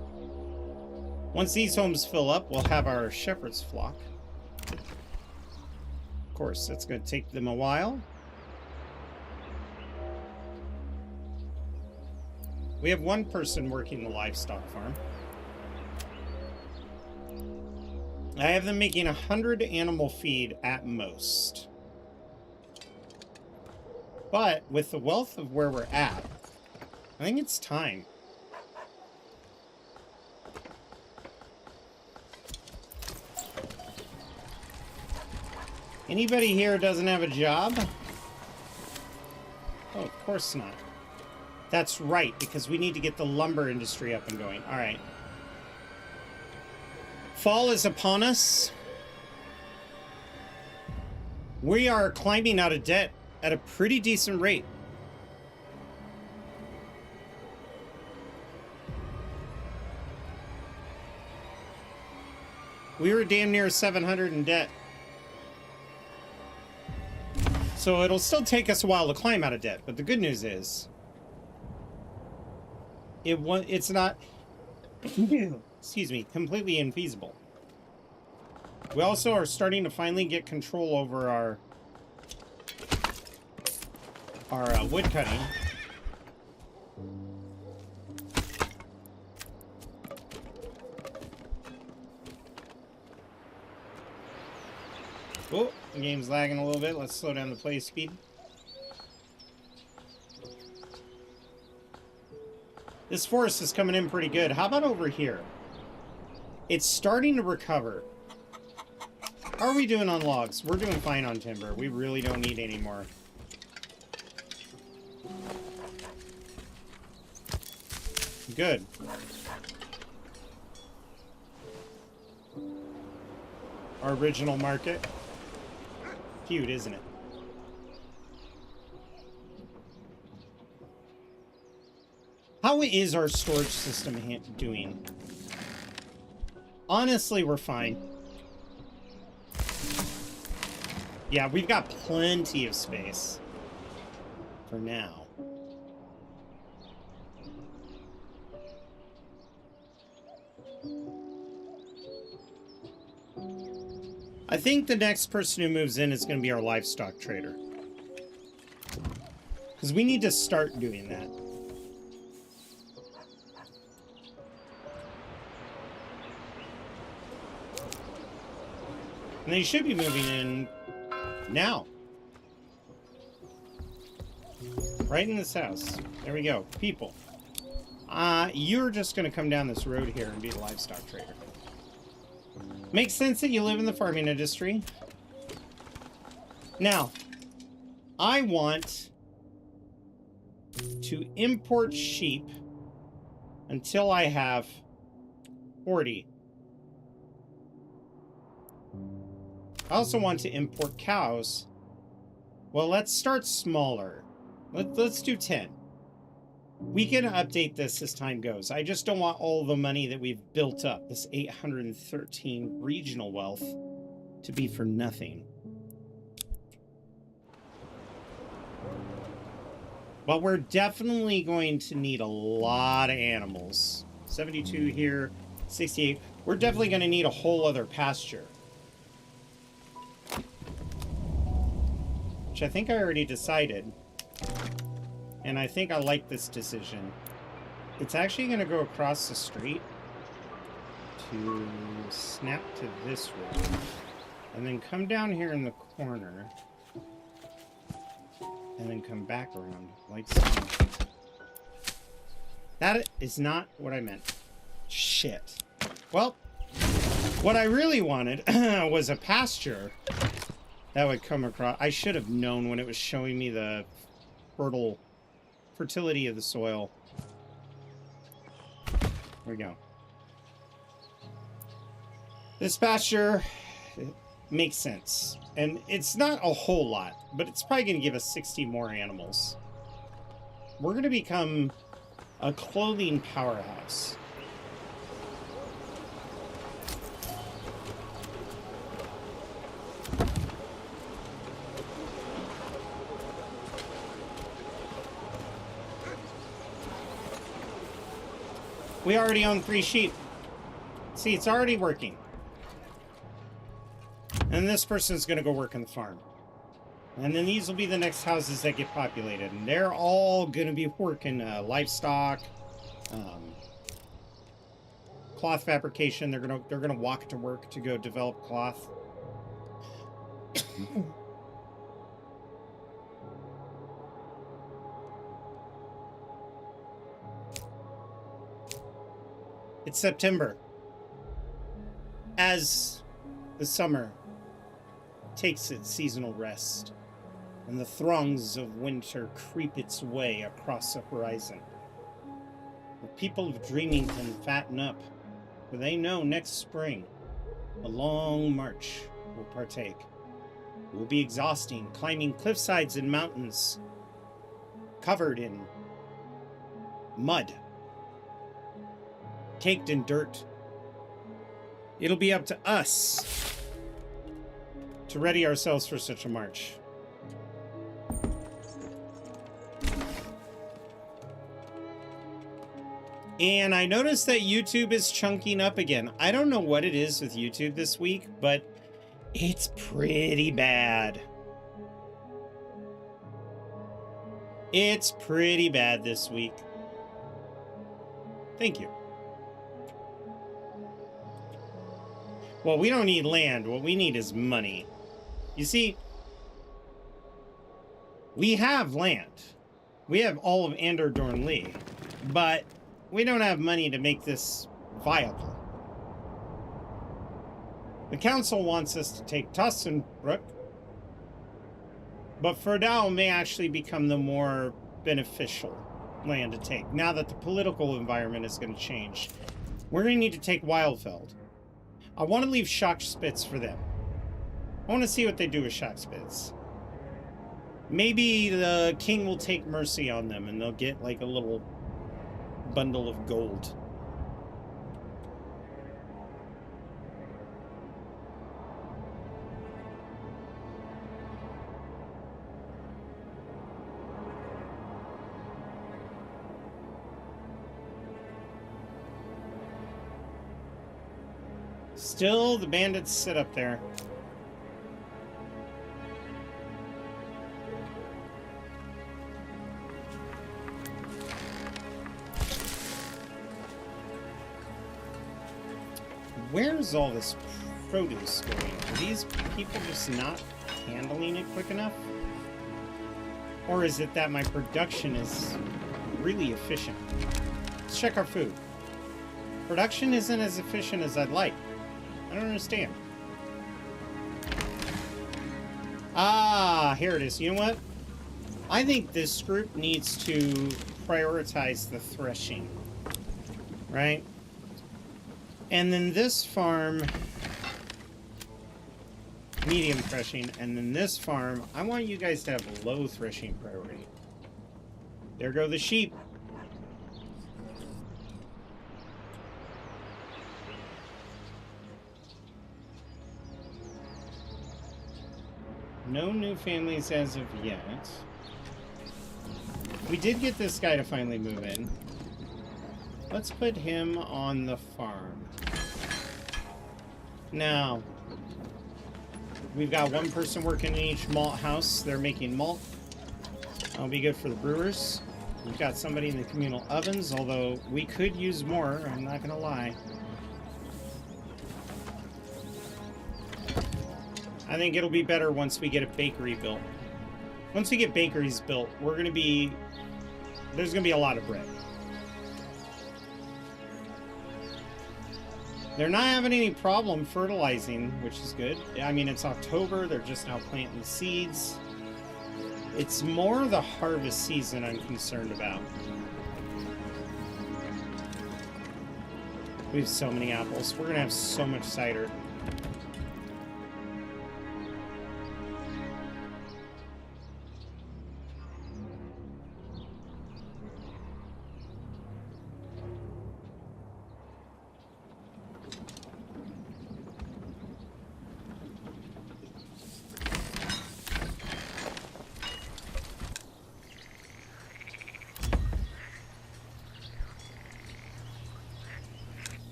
Once these homes fill up, we'll have our shepherd's flock. Of course, that's going to take them a while. We have one person working the livestock farm. I have them making 100 animal feed at most. But with the wealth of where we're at, I think it's time. Anybody here doesn't have a job? Oh, of course not. That's right, because we need to get the lumber industry up and going. All right. Fall is upon us. We are climbing out of debt at a pretty decent rate. We were damn near 700 in debt. So it'll still take us a while to climb out of debt, but the good news is it's not excuse me, completely infeasible. We also are starting to finally get control over our wood cutting. Oh, the game's lagging a little bit. Let's slow down the play speed. This forest is coming in pretty good. How about over here? It's starting to recover. How are we doing on logs? We're doing fine on timber. We really don't need any more. Good. Our original market. Cute, isn't it? How is our storage system doing? Honestly, we're fine. Yeah, we've got plenty of space. For now. I think the next person who moves in is going to be our livestock trader. Because we need to start doing that. And they should be moving in now. Right in this house. There we go. People. You're just going to come down this road here and be a livestock trader. Makes sense that you live in the farming industry. Now, I want to import sheep until I have 40. I also want to import cows. Well, let's start smaller. Let's do 10. We can update this as time goes. I just don't want all the money that we've built up, this 813 regional wealth, to be for nothing. But we're definitely going to need a lot of animals. 72 here, 68. We're definitely going to need a whole other pasture. Which I think I already decided. And I think I like this decision. It's actually going to go across the street to snap to this road. And then come down here in the corner. And then come back around like so. That is not what I meant. Shit. Well, what I really wanted was a pasture that would come across. I should have known when it was showing me the fertility of the soil. There we go. This pasture makes sense. And it's not a whole lot, but it's probably going to give us 60 more animals. We're going to become a clothing powerhouse. We already own 3 sheep. See, it's already working. And this person's going to go work on the farm. And then these will be the next houses that get populated. And they're all going to be working livestock, cloth fabrication. They're going to walk to work to go develop cloth. It's September. As the summer takes its seasonal rest, and the throngs of winter creep its way across the horizon, the people of Dreamington fatten up, for they know next spring a long march will partake. It will be exhausting, climbing cliffsides and mountains, covered in mud, caked in dirt. It'll be up to us to ready ourselves for such a march. And I noticed that YouTube is chunking up again. I don't know what it is with YouTube this week, but it's pretty bad. It's pretty bad this week. Thank you. Well, we don't need land. What we need is money. You see, we have land. We have all of Andor Lee, but we don't have money to make this viable. The council wants us to take Tussenbrook, but Ferdal may actually become the more beneficial land to take. Now that the political environment is going to change, we're going to need to take Wildfeld. I want to leave Shockspitz for them. I want to see what they do with Shockspitz. Maybe the king will take mercy on them and they'll get like a little bundle of gold. Still, the bandits sit up there. Where's all this produce going? Are these people just not handling it quick enough? Or is it that my production is really efficient? Let's check our food. Production isn't as efficient as I'd like. I don't understand. Ah, here it is. You know what? I think this group needs to prioritize the threshing. Right? And then this farm, medium threshing, and then this farm, I want you guys to have low threshing priority. There go the sheep. No new families as of yet. We did get this guy to finally move in. Let's put him on the farm. Now, we've got one person working in each malt house. They're making malt. That'll be good for the brewers. We've got somebody in the communal ovens, although we could use more, I'm not gonna lie. I think it'll be better once we get a bakery built. Once we get bakeries built, there's gonna be a lot of bread. They're not having any problem fertilizing, which is good. I mean, it's October, they're just now planting the seeds. It's more the harvest season I'm concerned about. We have so many apples. We're gonna have so much cider.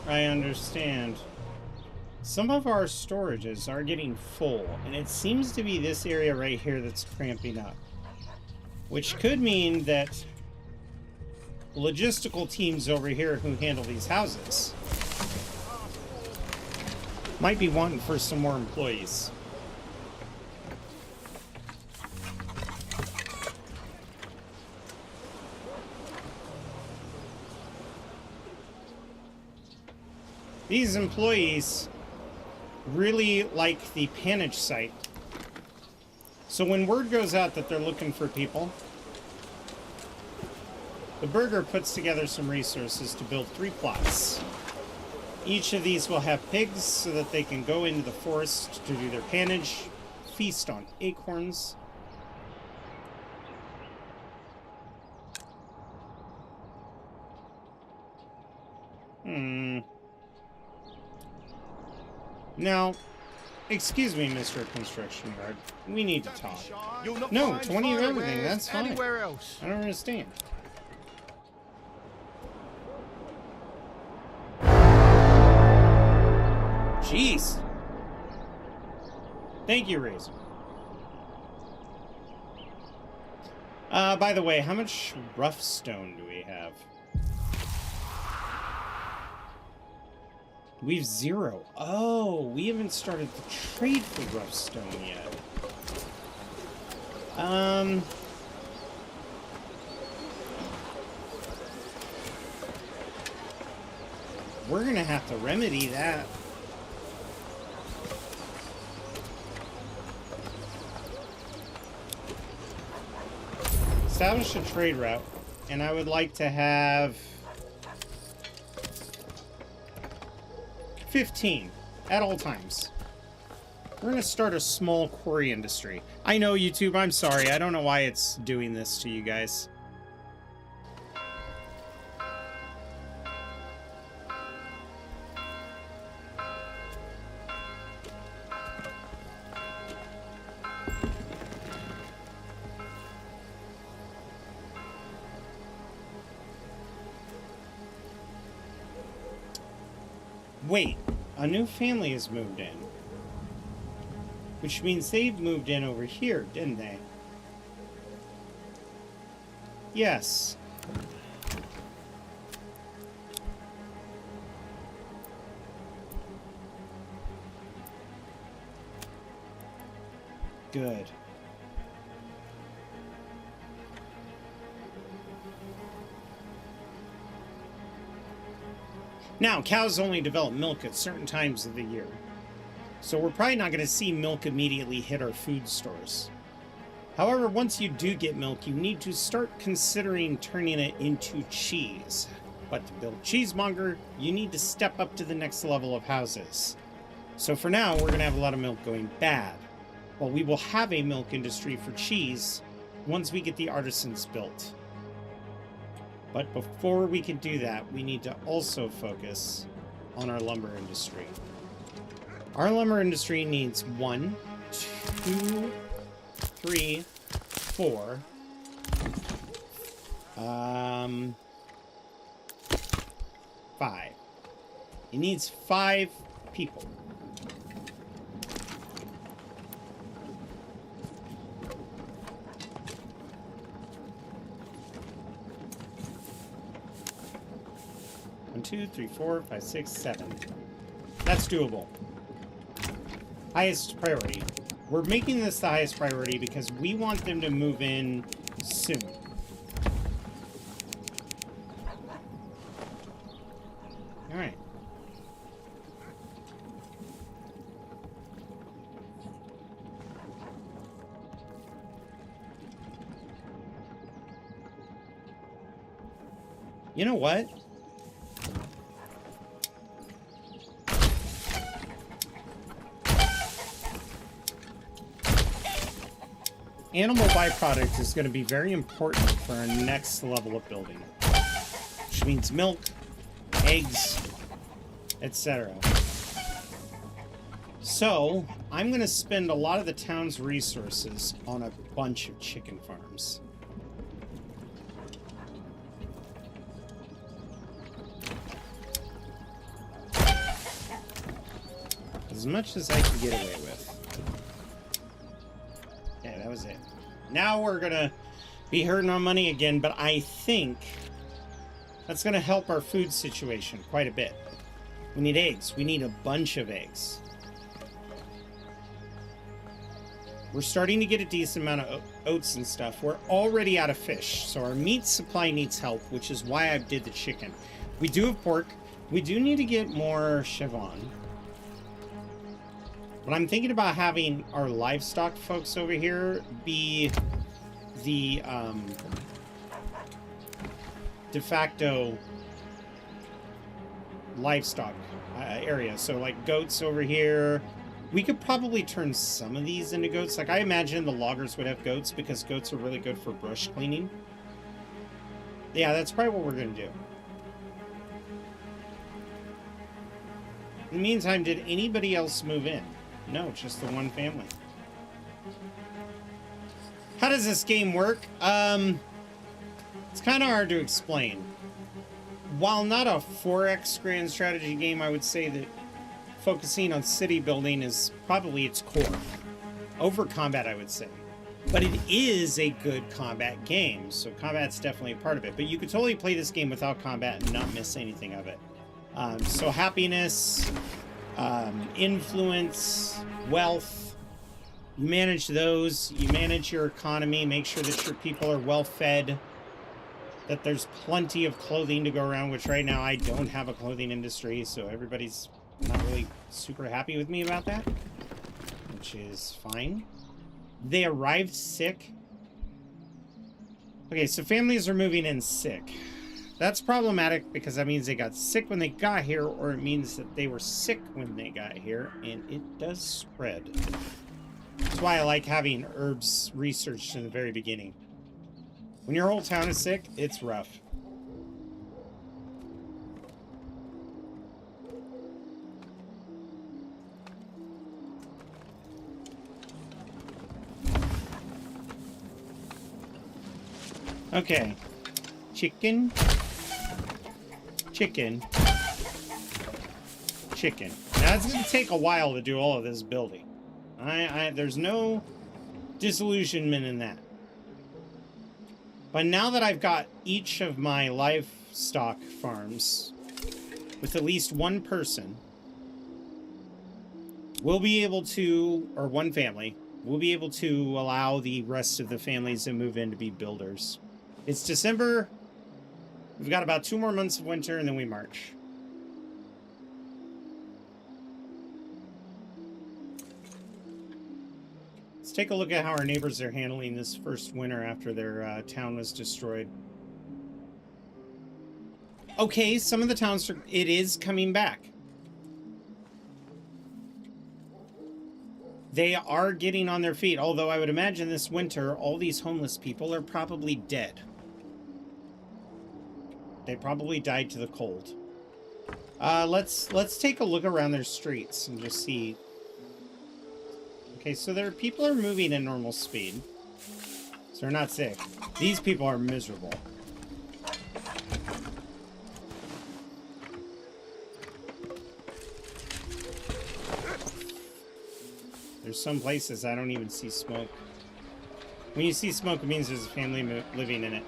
I understand. Some of our storages are getting full, and it seems to be this area right here that's cramping up. Which could mean that logistical teams over here who handle these houses might be wanting for some more employees. These employees really like the Panage site. So when word goes out that they're looking for people, the burger puts together some resources to build 3 plots. Each of these will have pigs so that they can go into the forest to do their panage, feast on acorns. Now, excuse me, Mr. Construction Guard. We need to talk. No, 20 of everything, that's fine.
Anywhere else.
I don't understand. Jeez. Thank you, Razor. By the way, how much rough stone do we have? We've 0. Oh, we haven't started the trade for rough stone yet. We're gonna have to remedy that. Establish a trade route, and I would like to have 15 at all times. We're gonna start a small quarry industry. I know, YouTube, I'm sorry. I don't know why it's doing this to you guys. Wait, a new family has moved in. Which means they've moved in over here, didn't they? Yes. Good. Now, cows only develop milk at certain times of the year. So we're probably not going to see milk immediately hit our food stores. However, once you do get milk, you need to start considering turning it into cheese. But to build cheesemonger, you need to step up to the next level of houses. So for now, we're going to have a lot of milk going bad. Well, we will have a milk industry for cheese once we get the artisans built. But before we can do that, we need to also focus on our lumber industry. Our lumber industry needs 1, 2, 3, 4. 5. It needs 5 people. One, 2, 3, 4, 5, 6, 7. That's doable. Highest priority. We're making this the highest priority because we want them to move in soon. All right. You know what? Animal byproduct is going to be very important for our next level of building, which means milk, eggs, etc. So I'm going to spend a lot of the town's resources on a bunch of chicken farms. As much as I can get away with. Yeah, that was it. Now we're gonna be hurting our money again, but I think that's gonna help our food situation quite a bit. We need eggs. We need a bunch of eggs. We're starting to get a decent amount of oats and stuff. We're already out of fish, so our meat supply needs help, which is why I did the chicken. We do have pork. We do need to get more Chevron. But I'm thinking about having our livestock folks over here be the de facto livestock area. So like goats over here. We could probably turn some of these into goats. Like I imagine the loggers would have goats because goats are really good for brush cleaning. Yeah, that's probably what we're going to do. In the meantime, did anybody else move in? No, just the one family. How does this game work? It's kind of hard to explain. While not a 4X grand strategy game, I would say that focusing on city building is probably its core. Over combat, I would say. But it is a good combat game, so combat's definitely a part of it. But you could totally play this game without combat and not miss anything of it. So happiness... influence, wealth, you manage those, you manage your economy, make sure that your people are well fed, that there's plenty of clothing to go around, which right now I don't have a clothing industry, so everybody's not really super happy with me about that, which is fine. They arrived sick. Okay, so families are moving in sick. That's problematic because that means they got sick when they got here, or it means that they were sick when they got here, and it does spread. That's why I like having herbs researched in the very beginning. When your whole town is sick, it's rough. Okay. Chicken. Chicken. chicken. Now, it's going to take a while to do all of this building. There's no disillusionment in that. But now that I've got each of my livestock farms with at least one person, we'll be able to, or one family, we'll be able to allow the rest of the families that move in to be builders. It's December. We've got about 2 more months of winter, and then we march. Let's take a look at how our neighbors are handling this first winter after their town was destroyed. Okay, some of the towns, it is coming back. They are getting on their feet, although I would imagine this winter, all these homeless people are probably dead. They probably died to the cold. Let's take a look around their streets and just see. Okay, so people are moving at normal speed. So they're not sick. These people are miserable. There's some places I don't even see smoke. When you see smoke, it means there's a family living in it.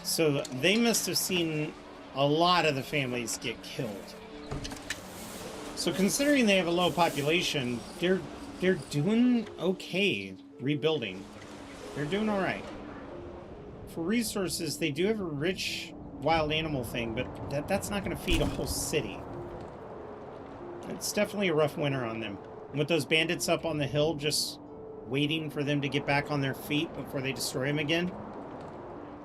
So they must have seen a lot of the families get killed. So considering they have a low population, they're doing okay rebuilding. They're doing all right. For resources, they do have a rich wild animal thing, but that's not going to feed a whole city. It's definitely a rough winter on them. And with those bandits up on the hill just waiting for them to get back on their feet before they destroy them again.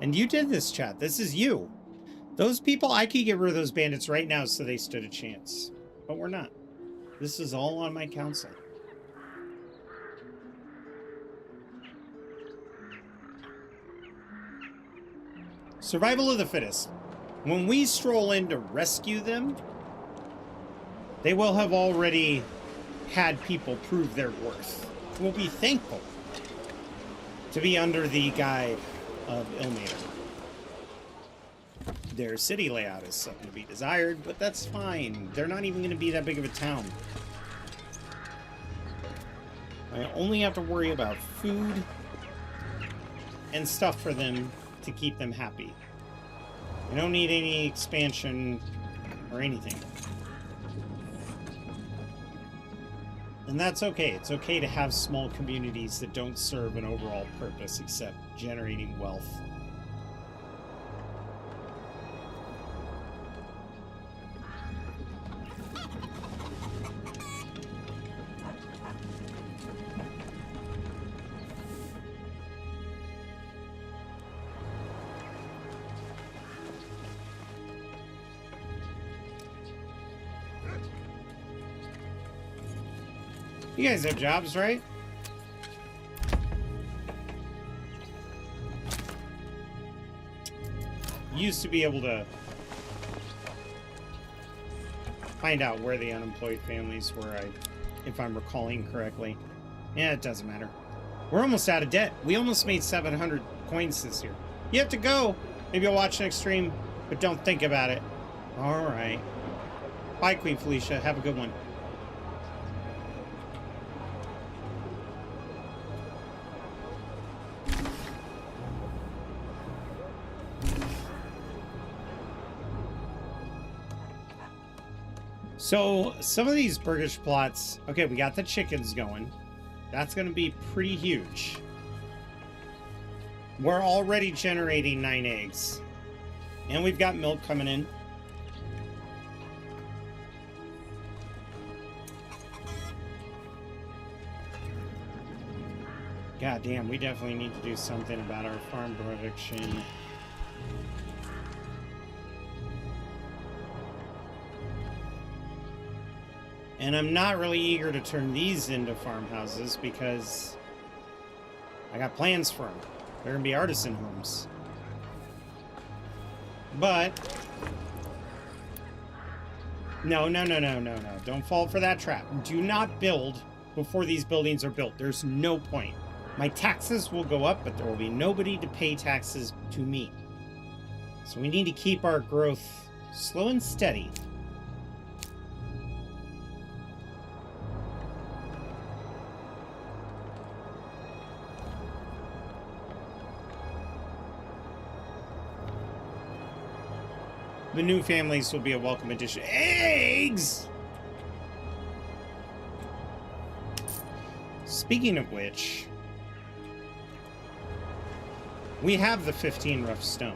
And you did this, chat. This is you. Those people, I could get rid of those bandits right now so they stood a chance. But we're not. This is all on my council. Survival of the fittest. When we stroll in to rescue them, they will have already had people prove their worth. We'll be thankful to be under the guide of Ilmater. Their city layout is something to be desired, but that's fine. They're not even going to be that big of a town. I only have to worry about food and stuff for them to keep them happy. I don't need any expansion or anything. And that's okay. It's okay to have small communities that don't serve an overall purpose except generating wealth. You guys have jobs, right? Used to be able to find out where the unemployed families were, if I'm recalling correctly. Yeah, it doesn't matter. We're almost out of debt. We almost made 700 coins this year. You have to go. Maybe you'll watch next stream, but don't think about it. All right. Bye, Queen Felicia. Have a good one. So, some of these burgish plots... Okay, we got the chickens going. That's going to be pretty huge. We're already generating 9 eggs. And we've got milk coming in. God damn, we definitely need to do something about our farm production. And I'm not really eager to turn these into farmhouses because I got plans for them. They're going to be artisan homes. But no. Don't fall for that trap. Do not build before these buildings are built. There's no point. My taxes will go up, but there will be nobody to pay taxes to me. So we need to keep our growth slow and steady. The new families will be a welcome addition. Eggs! Speaking of which, we have the 15 rough stone.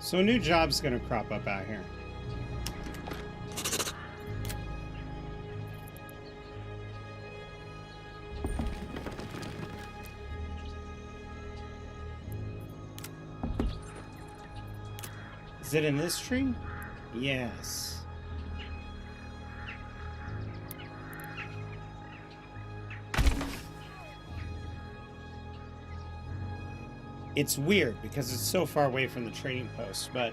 So a new job's gonna crop up out here. Is it in this tree? Yes. It's weird because it's so far away from the trading post, but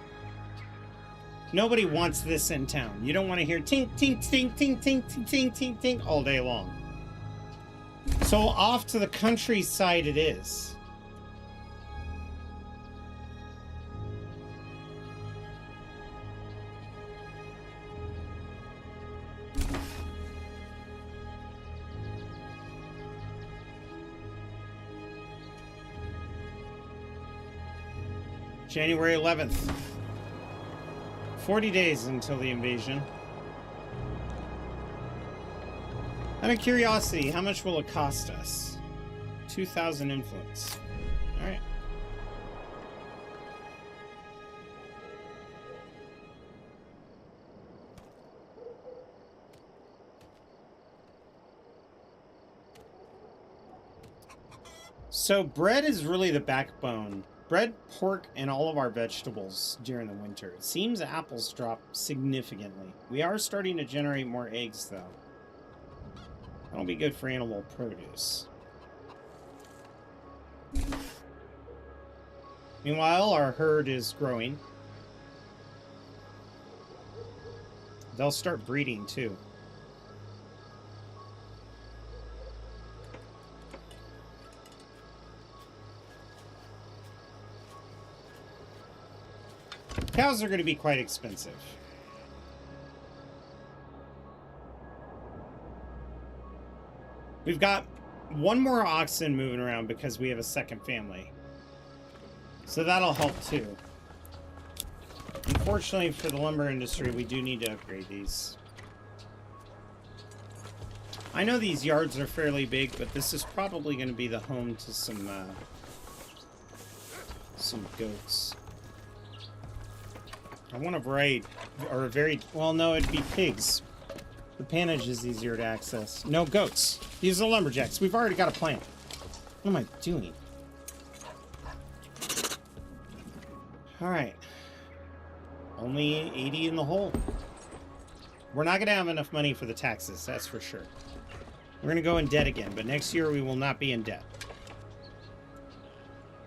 nobody wants this in town. You don't want to hear tink, tink, tink, tink, tink, tink, tink, tink, tink all day long. So off to the countryside it is. January 11th. 40 days until the invasion. Out of curiosity, how much will it cost us? 2,000 influence. Alright. So bread is really the backbone. Bread, pork, and all of our vegetables during the winter. It seems apples drop significantly. We are starting to generate more eggs, though. That'll be good for animal produce. Meanwhile, our herd is growing. They'll start breeding, too. Cows are going to be quite expensive. We've got one more oxen moving around because we have a second family. So that'll help too. Unfortunately for the lumber industry, we do need to upgrade these. I know these yards are fairly big, but this is probably going to be the home to some goats. I want a variety, or a very, well, no, it'd be pigs. The panage is easier to access. No, goats. These are lumberjacks. We've already got a plan. What am I doing? Alright. Only 80 in the hole. We're not going to have enough money for the taxes, that's for sure. We're going to go in debt again, but next year we will not be in debt.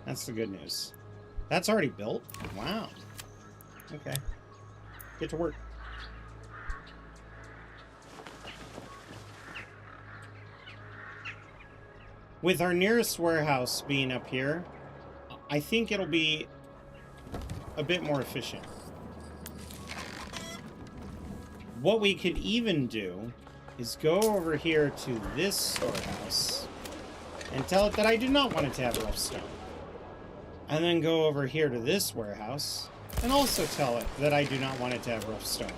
That's the good news. That's already built? Wow. Okay. Get to work. With our nearest warehouse being up here, I think it'll be a bit more efficient. What we could even do is go over here to this storehouse and tell it that I do not want it to have rough stone. And then go over here to this warehouse and also tell it that I do not want it to have rough stone.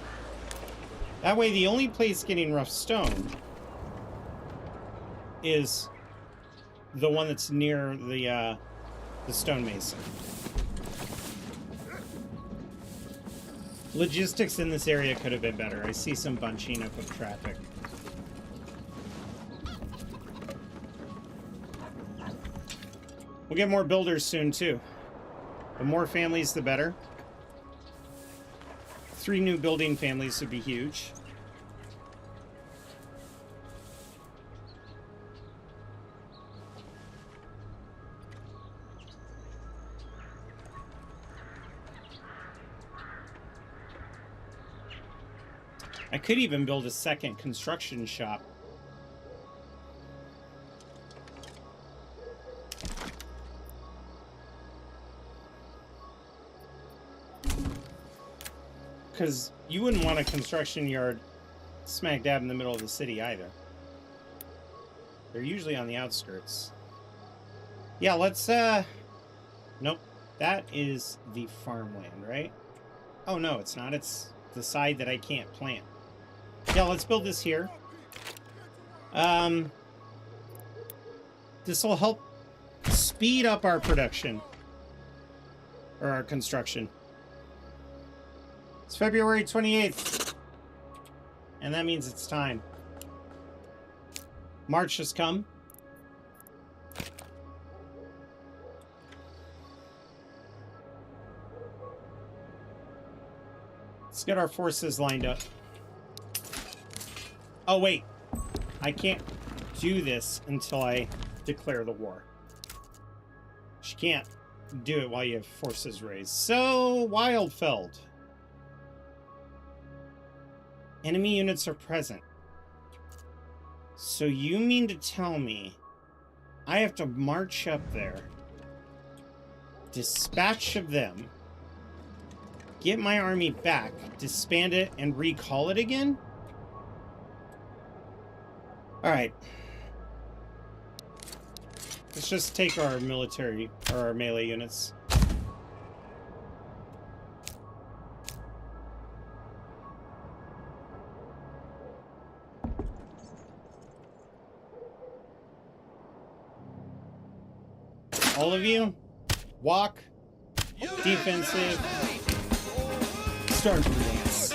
That way, the only place getting rough stone is the one that's near the stonemason. Logistics in this area could have been better. I see some bunching up of traffic. We'll get more builders soon, too. The more families, the better. 3 new building families would be huge. I could even build a second construction shop. Because you wouldn't want a construction yard smack dab in the middle of the city either. They're usually on the outskirts. Yeah, let's Nope. That is the farmland, right? Oh, no, it's not. It's the side that I can't plant. Yeah, let's build this here. This will help speed up our production. Or our construction. It's February 28th. And that means it's time. March has come. Let's get our forces lined up. Oh, wait. I can't do this until I declare the war. She can't do it while you have forces raised. So, Wildfeld. Enemy units are present. So you mean to tell me I have to march up there, dispatch of them, get my army back, disband it, and recall it again? Alright. Let's just take our military, or our melee units. All of you, walk, defensive, stormtrooper dance.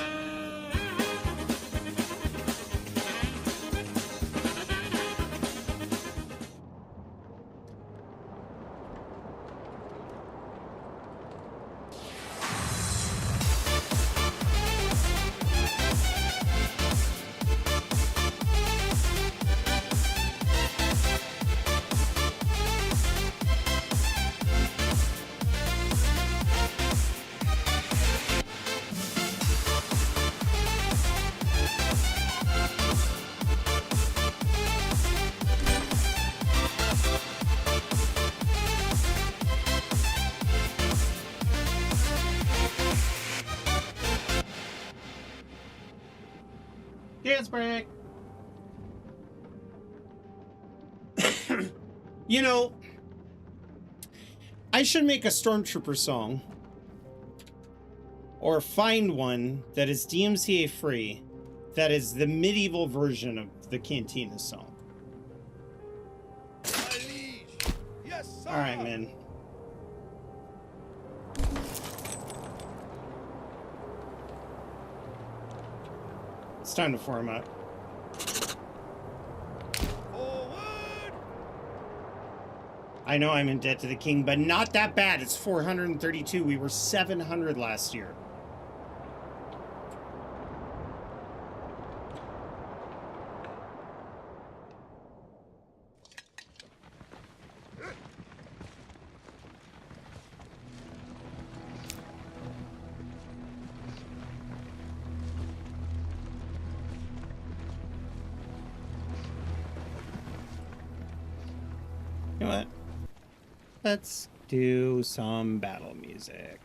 Dance break. You know, I should make a stormtrooper song or find one that is DMCA free that is the medieval version of the Cantina song.
Yes, sir.
All right, man. It's time to form up.
Forward.
I know I'm in debt to the king, but not that bad. It's 432. We were 700 last year. You know what? Let's do some battle music.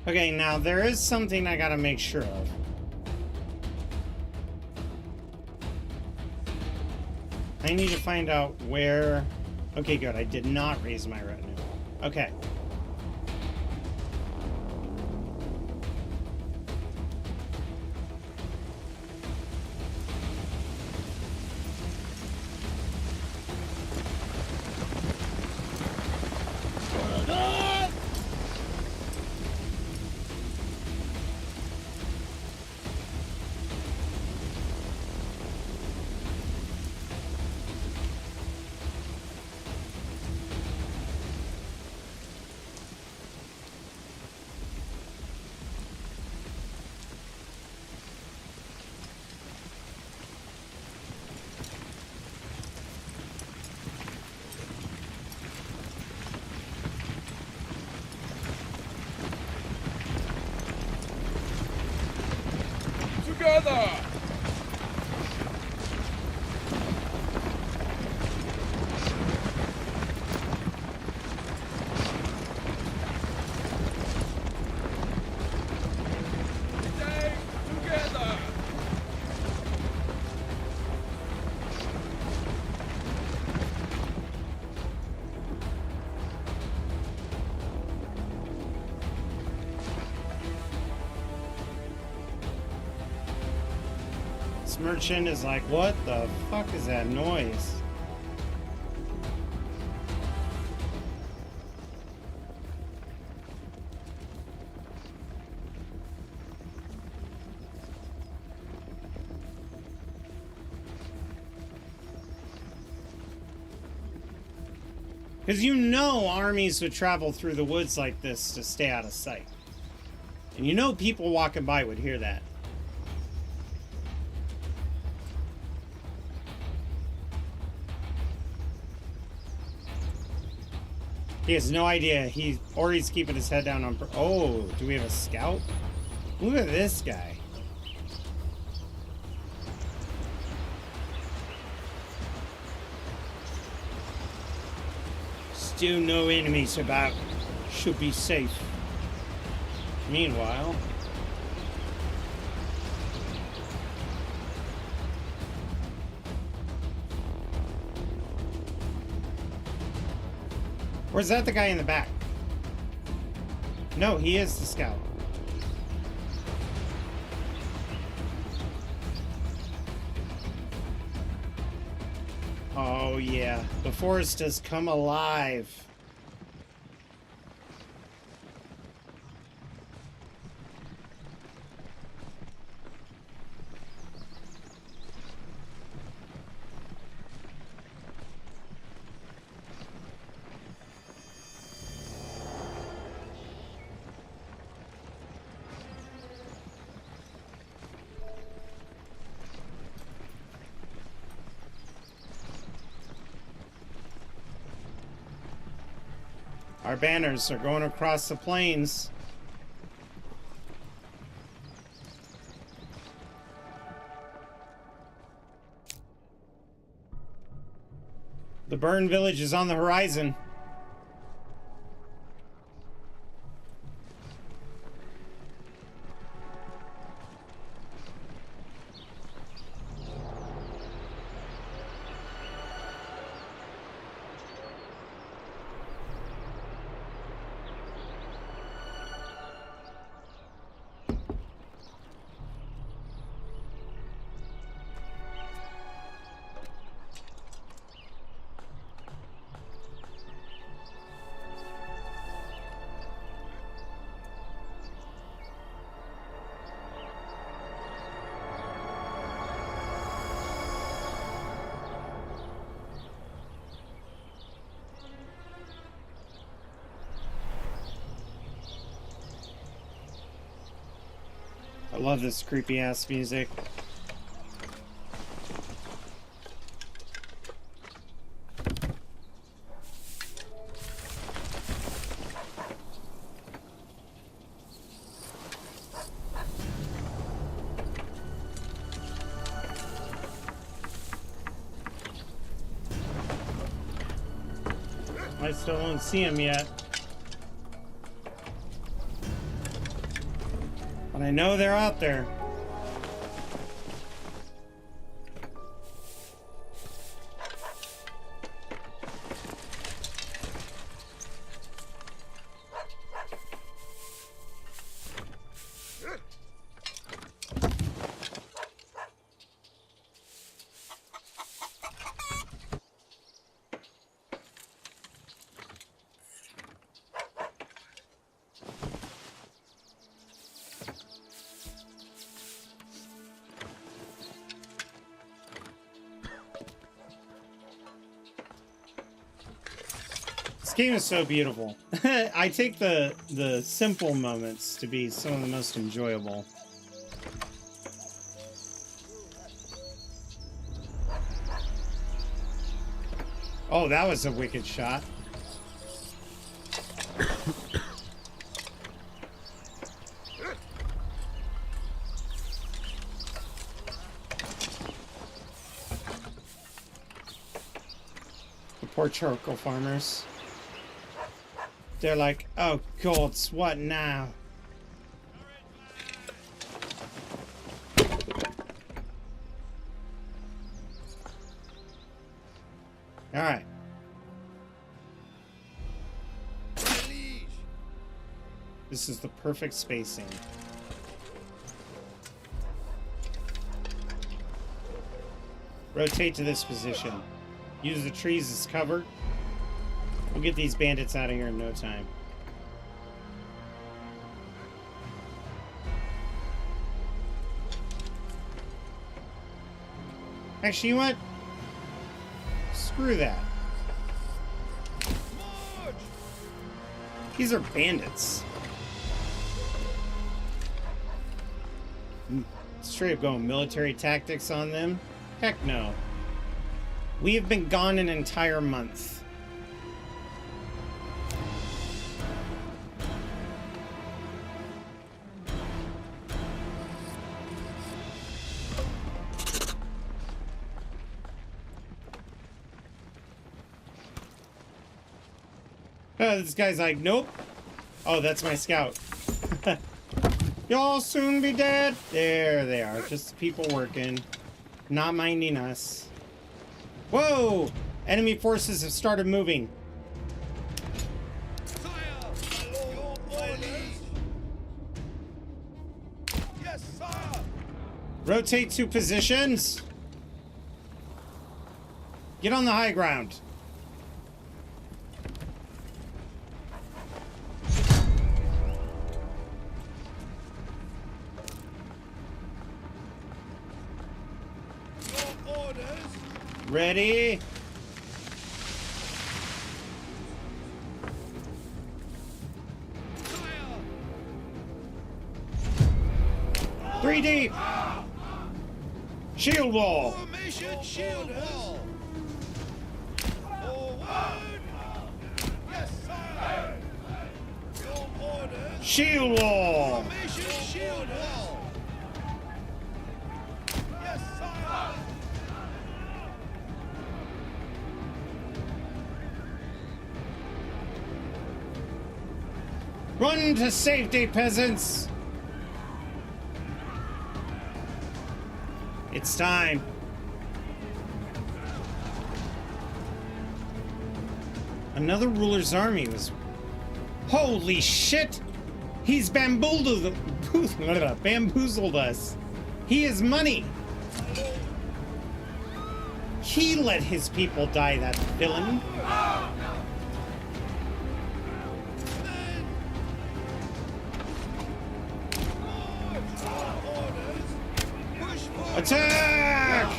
Okay, now there is something I gotta make sure of. I need to find out where... Okay, good. I did not raise my retinue. Okay.
Together!
merchant is like, what the fuck is that noise? Because you know armies would travel through the woods like this to stay out of sight. And you know people walking by would hear that. He has no idea. He's keeping his head down on... Oh, do we have a scout? Look at this guy. Still no enemies about. Should be safe. Meanwhile... Or is that the guy in the back? No, he is the scout. Oh yeah, the forest has come alive. Our banners are going across the plains. The burned village is on the horizon. I love this creepy ass music. I still don't see him yet. But I know they're out there. This game is so beautiful. I take the simple moments to be some of the most enjoyable. Oh, that was a wicked shot. The poor charcoal farmers. They're like, oh gods, what now? Alright. This is the perfect spacing. Rotate to this position. Use the trees as cover. We'll get these bandits out of here in no time. Actually, you know what? Screw that.
March!
These are bandits. Straight up going military tactics on them? Heck no. We have been gone an entire month. This guy's like, nope. Oh, that's my scout. You'll soon be dead. There they are. Just people working. Not minding us. Whoa! Enemy forces have started moving.
Sire! Your orders! Yes, sire!
Rotate to positions. Get on the high ground.
Your orders!
Ready?
Sire!
3 deep. Shield wall.
Formation shield wall! Forward! Yes, sire! Your orders!
Shield wall.
Formation shield wall! Yes, sire!
Run to safety, peasants. It's time. Another ruler's army was... Holy shit! He's bamboozled us. He is money. He let his people die, that villain.
Push forward!
Attack!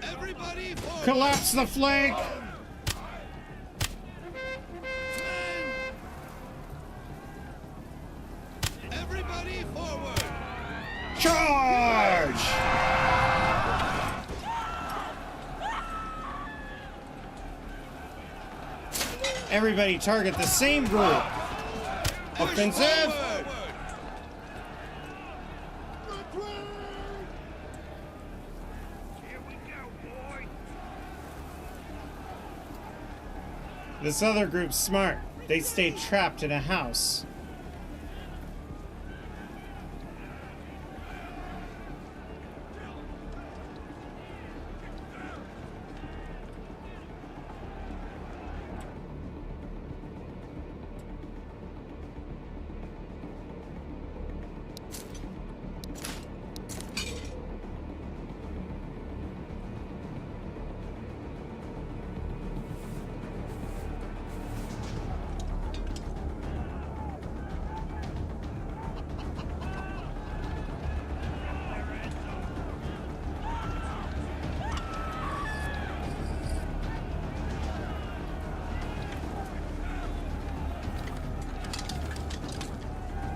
Everybody forward!
Collapse the flank!
Everybody forward!
Charge! Everybody target the same group.
Push
Offensive.
forward!
This other group's smart. They stay trapped in a house.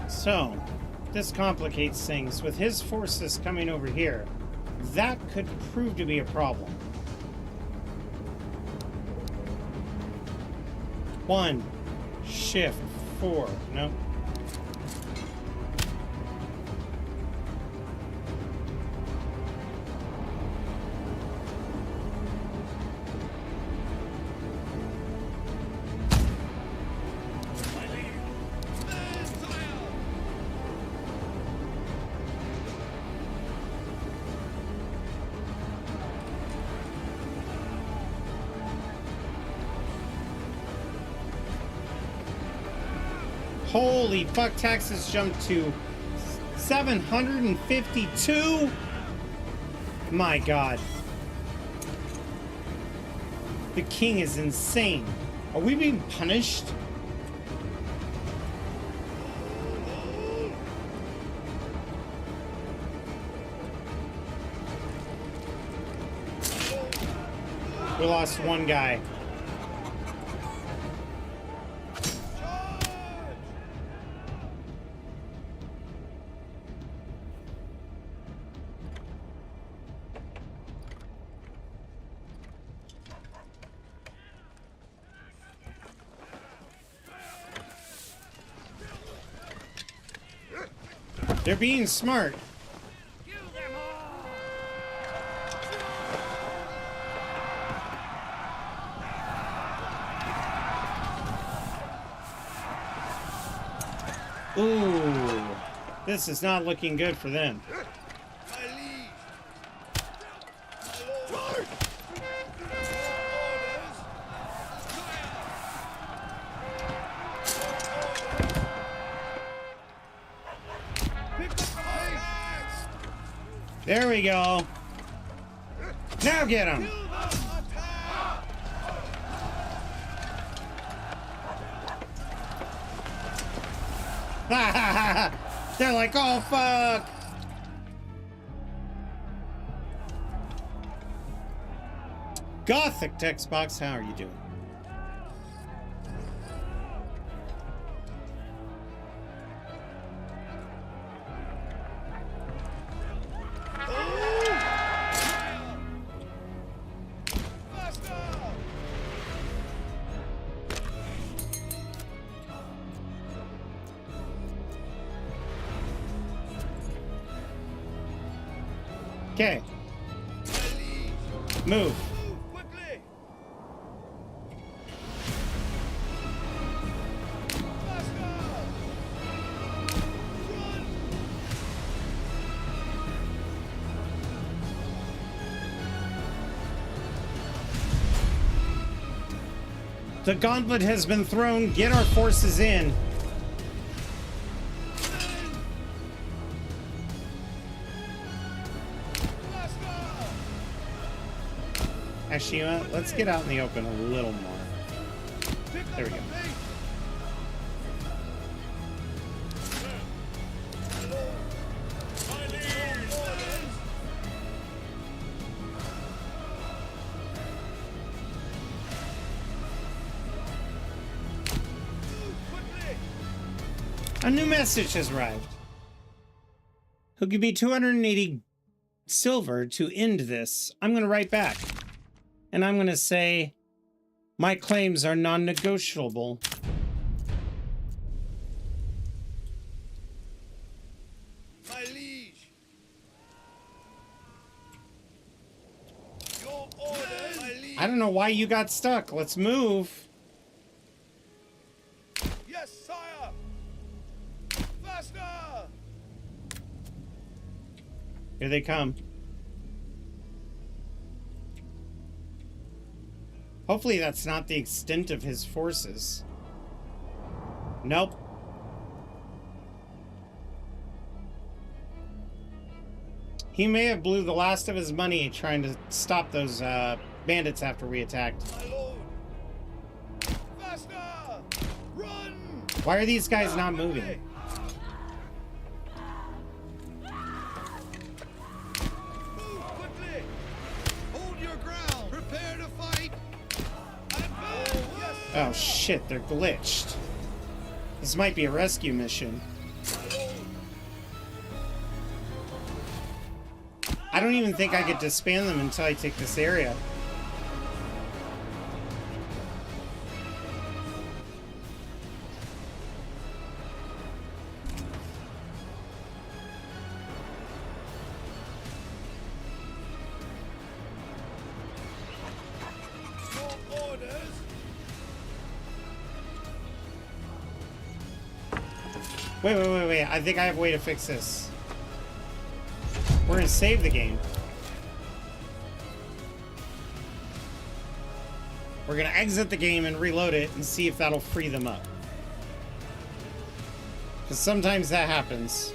So, this complicates things. With his forces coming over here, that could prove to be a problem. 1, shift, 4, nope. Holy fuck, taxes jumped to 752. My god. The king is insane. Are we being punished? We lost one guy. They're being smart. Ooh, this is not looking good for them. There we go. Now get him. They're like, oh fuck. Gothic text box, how are you doing? Okay. Move.
Quickly.
The gauntlet has been thrown. Get our forces in. Actually, you know what? Let's get out in the open a little more. There we go. A new message has arrived. He'll give me 280 silver to end this. I'm going to write back. And I'm going to say, my claims are non-negotiable.
My liege. Your orders, my liege.
I don't know why you got stuck. Let's move.
Yes, sire. Faster.
Here they come. Hopefully that's not the extent of his forces. Nope. He may have blew the last of his money trying to stop those bandits after we attacked.
My lord. Faster. Run.
Why are these guys not moving?
Quickly. Move quickly. Hold your ground. Prepare to fight. Advance. Yes.
Oh shit, they're glitched. This might be a rescue mission. I don't even think I get to spam them until I take this area.
Your orders.
Wait. I think I have a way to fix this. We're gonna save the game. We're gonna exit the game and reload it and see if that'll free them up. Because sometimes that happens.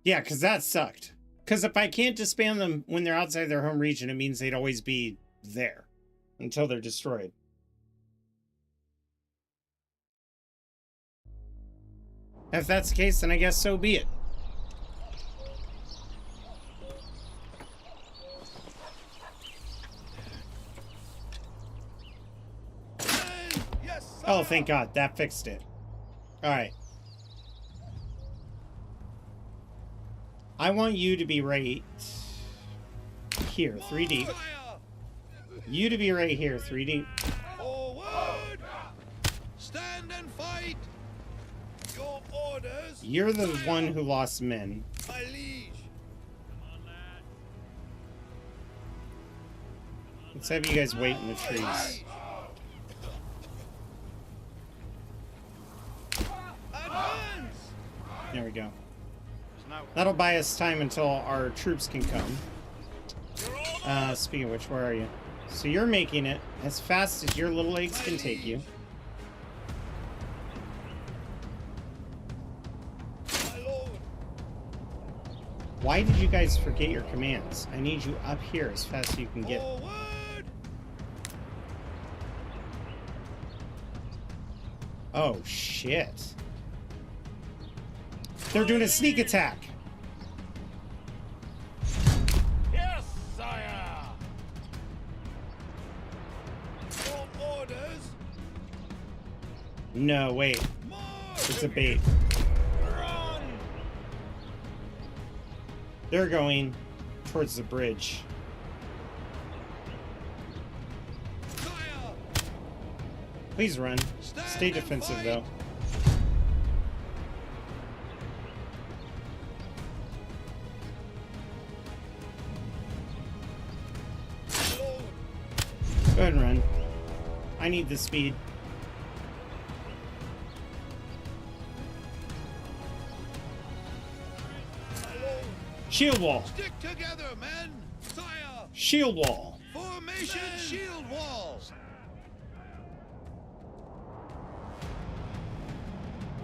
Yeah, because that sucked. Because if I can't disband them when they're outside their home region, it means they'd always be there until they're destroyed. If that's the case, then I guess so be it.
Yes,
Oh, thank God. That fixed it. Alright. I want you to be right here, 3D.
Fire!
You to be right here, 3D.
Forward! Stand and fight! Your orders,
You're the one who lost men.
my liege.
Let's have you guys wait in the trees.
Advance!
There we go. That'll buy us time until our troops can come. Speaking of which, where are you? So you're making it as fast as your little legs can take you.
My lord,
Why did you guys forget your commands? I need you up here as fast as you can get.
forward!
Oh, shit. They're doing a sneak attack.
Yes, sire! Your orders,
No, wait.
march!
It's a bait.
Run!
They're going towards the bridge.
Sire!
Please run. Stay defensive, though.
Lord,
Go ahead and run. I need the speed.
my lord,
Shield wall.
stick together, men! Sire!
Shield wall.
Formation shield wall!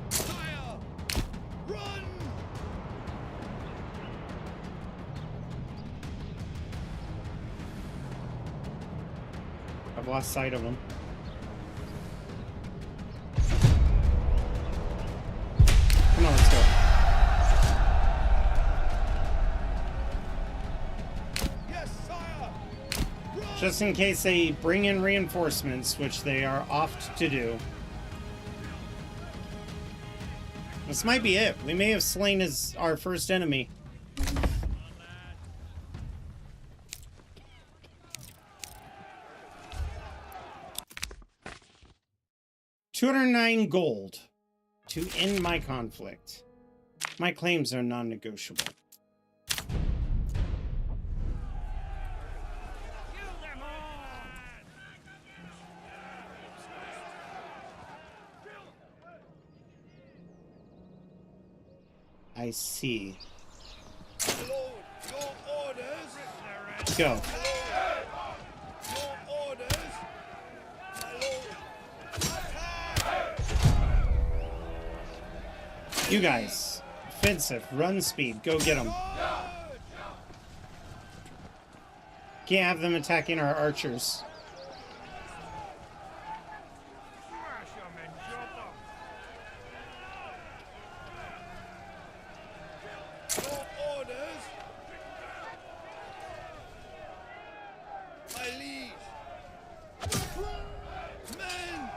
Sire! Run!
I've lost sight of them. Come on, let's go.
Yes, sire! Run!
Just in case they bring in reinforcements, which they are oft to do. This might be it. We may have slain our first enemy. $209 gold to end my conflict. My claims are non-negotiable. I see.
Lord, your orders!
Go.
Your orders! My lord! Attack!
You guys. Offensive. Run speed. Go get them. Can't have them attacking our archers.
Your orders! My liege! Men!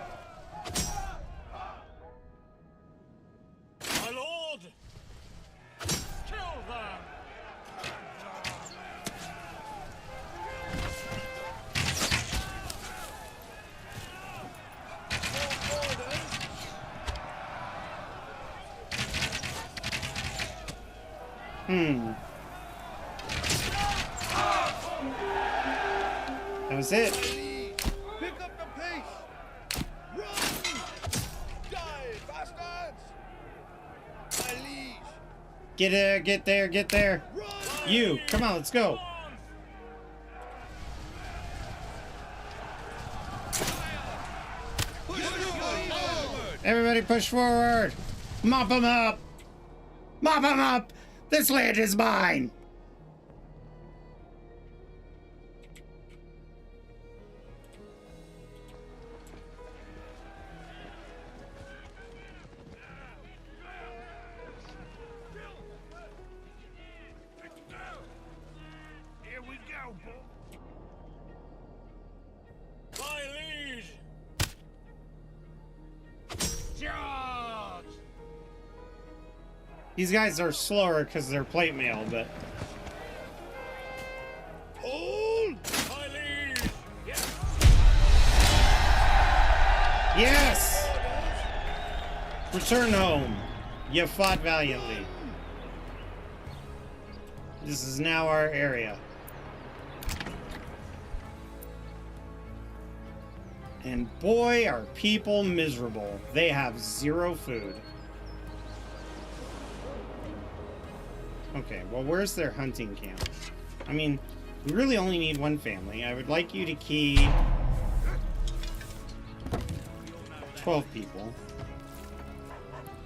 My lord! Kill them! Your orders!
That was it.
My liege!
Get there. You, come on, let's go. Everybody push forward. Mop them up. Mop them up. This land is mine.
Here we go, boy. My liege. Charge!
These guys are slower because they're plate mail, but
Hold! My liege.
yes! Return home. You fought valiantly. This is now our area. And boy, are people miserable. They have 0 food. Okay, well, where's their hunting camp? I mean, we really only need 1 family. I would like you to keep 12 people.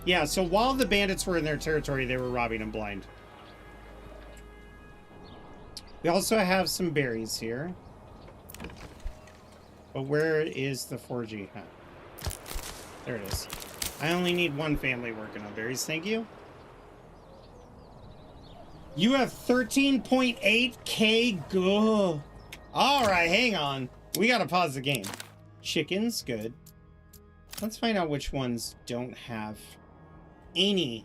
Yeah, so while the bandits were in their territory, they were robbing them blind. We also have some berries here. But where is the foraging hut? There it is. I only need 1 family working on berries. Thank you. You have 13.8k. Good. All right, hang on. We gotta pause the game. Chickens, good. Let's find out which ones don't have any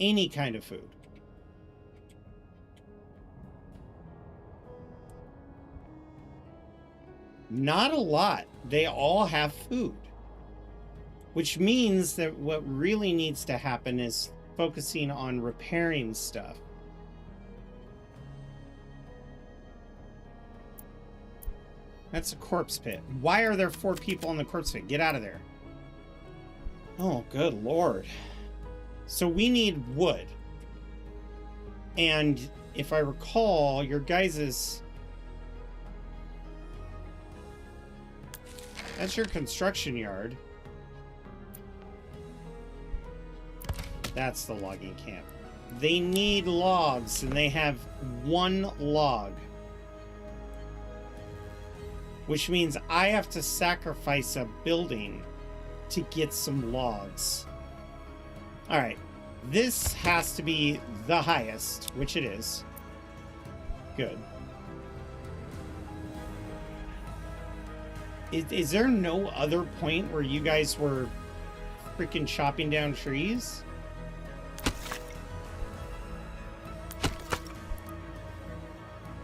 kind of food. Not a lot. They all have food. Which means that what really needs to happen is focusing on repairing stuff. That's a corpse pit. Why are there 4 people in the corpse pit? Get out of there. Oh, good lord. So we need wood. And if I recall, your guys's... That's your construction yard. That's the logging camp. They need logs, and they have 1 log. Which means I have to sacrifice a building to get some logs. Alright. This has to be the highest, which it is. Good. Is there no other point where you guys were freaking chopping down trees?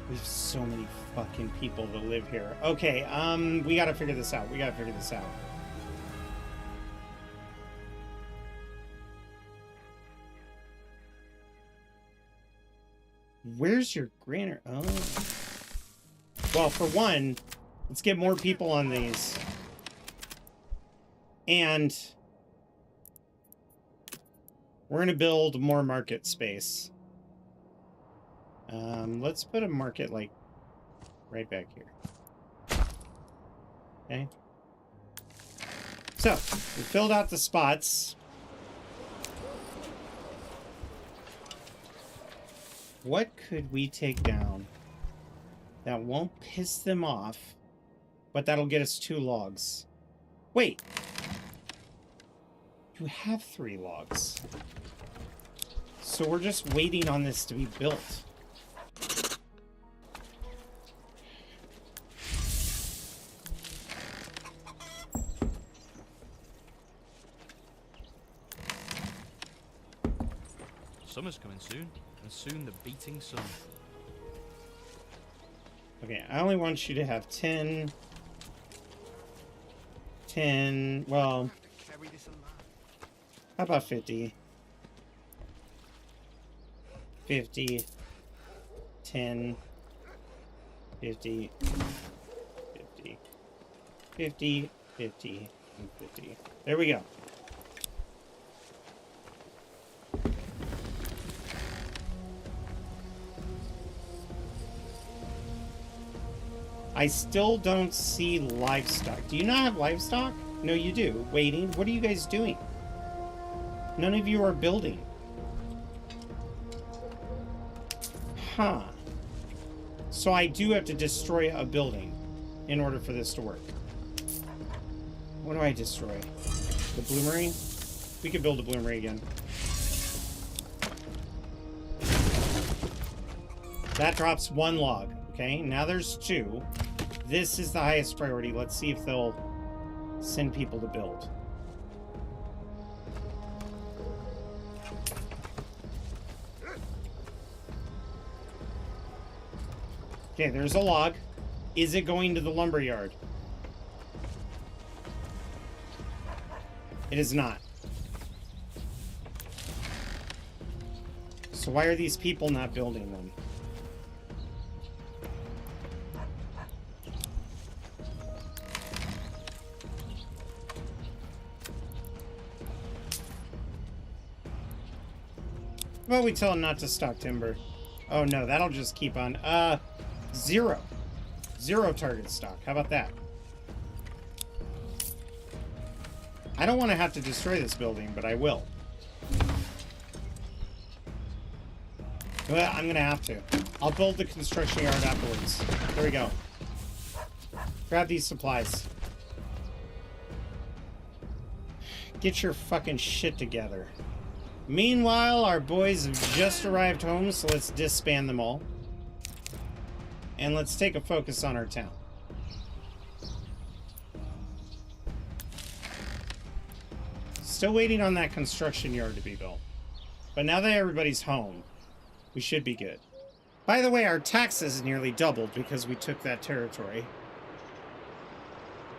We have so many fucking people that live here. Okay, we gotta figure this out. Where's your granary? Oh. Well, for one, let's get more people on these. And we're going to build more market space. Let's put a market, like, right back here. Okay. So, we filled out the spots. What could we take down that won't piss them off, but that'll get us 2 logs? Wait. You have 3 logs. So we're just waiting on this to be built.
Summer's coming soon, and soon the beating sun.
Okay, I only want you to have 10, well, how about 50? 50, 10, 50, 50, 50, 50, and 50. There we go. I still don't see livestock. Do you not have livestock? No, you do. Waiting. What are you guys doing? None of you are building. Huh. So I do have to destroy a building in order for this to work. What do I destroy? The bloomery? We could build a bloomery again. That drops 1 log. Okay, now there's 2. This is the highest priority. Let's see if they'll send people to build. Okay, there's a log. Is it going to the lumber yard? It is not. So why are these people not building them? Well, we tell them not to stock timber. Oh no, that'll just keep on. 0. 0 target stock. How about that? I don't want to have to destroy this building, but I will. Well, I'm gonna have to. I'll build the construction yard afterwards. There we go. Grab these supplies. Get your fucking shit together. Meanwhile, our boys have just arrived home, so let's disband them all. And let's take a focus on our town. Still waiting on that construction yard to be built. But now that everybody's home, we should be good. By the way, our taxes nearly doubled because we took that territory.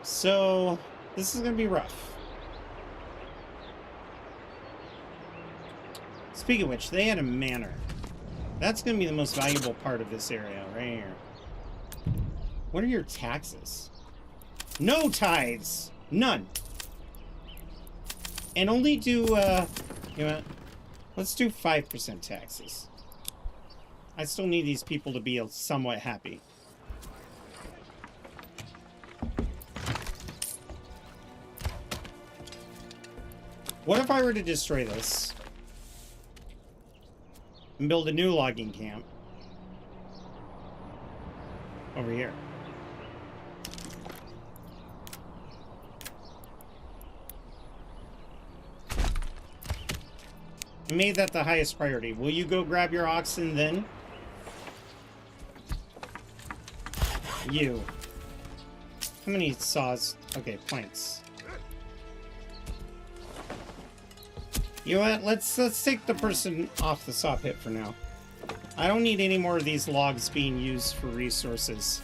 So, this is going to be rough. Speaking of which, they had a manor. That's going to be the most valuable part of this area, right here. What are your taxes? No tithes! None! And only do, you know what? Let's do 5% taxes. I still need these people to be somewhat happy. What if I were to destroy this and build a new logging camp over here? I made that the highest priority. Will you go grab your oxen then? You. How many saws? Okay, planks. You know what? Let's take the person off the saw pit for now. I don't need any more of these logs being used for resources.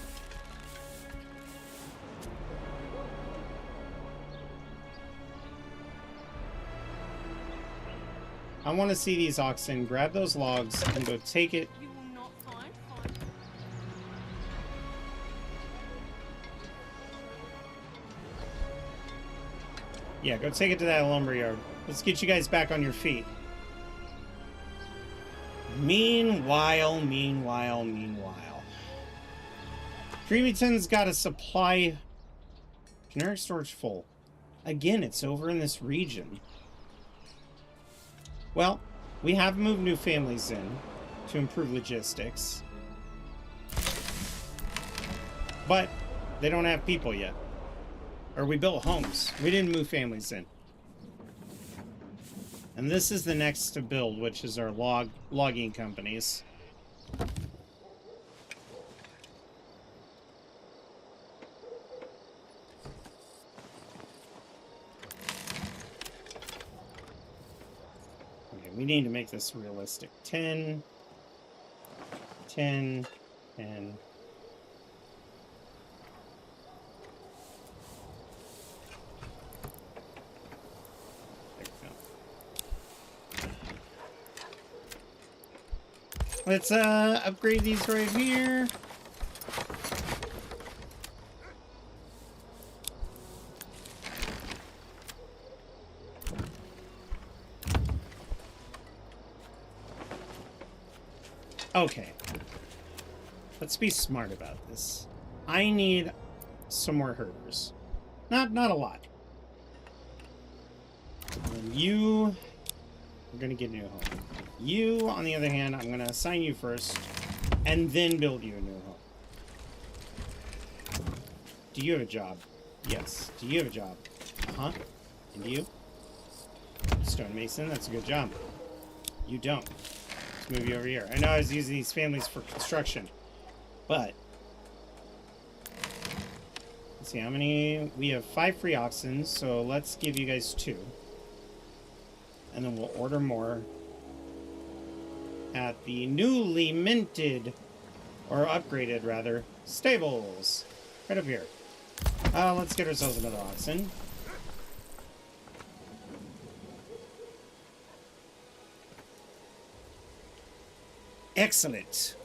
I want to see these oxen grab those logs and go take it.
You will not find fire.
Yeah, go take it to that lumberyard. Let's get you guys back on your feet. Meanwhile. Dreamington's got a supply. Generic storage full. Again, it's over in this region. Well, we have moved new families in to improve logistics. But they don't have people yet. Or we built homes. We didn't move families in. And this is the next to build, which is our logging companies. Okay, we need to make this realistic. 10, 10, 10. Let's upgrade these right here. Okay. Let's be smart about this. I need some more herders. Not a lot. And you are gonna get a new home. You, on the other hand, I'm gonna assign you first, and then build you a new home. Do you have a job? Yes. Do you have a job? Uh-huh. And you? Stonemason, that's a good job. You don't. Let's move you over here. I know I was using these families for construction, but let's see how many. We have 5 free oxen, so let's give you guys 2. And then we'll order more at the newly minted, or upgraded rather, stables. Right up here. Let's get ourselves another oxen. Excellent.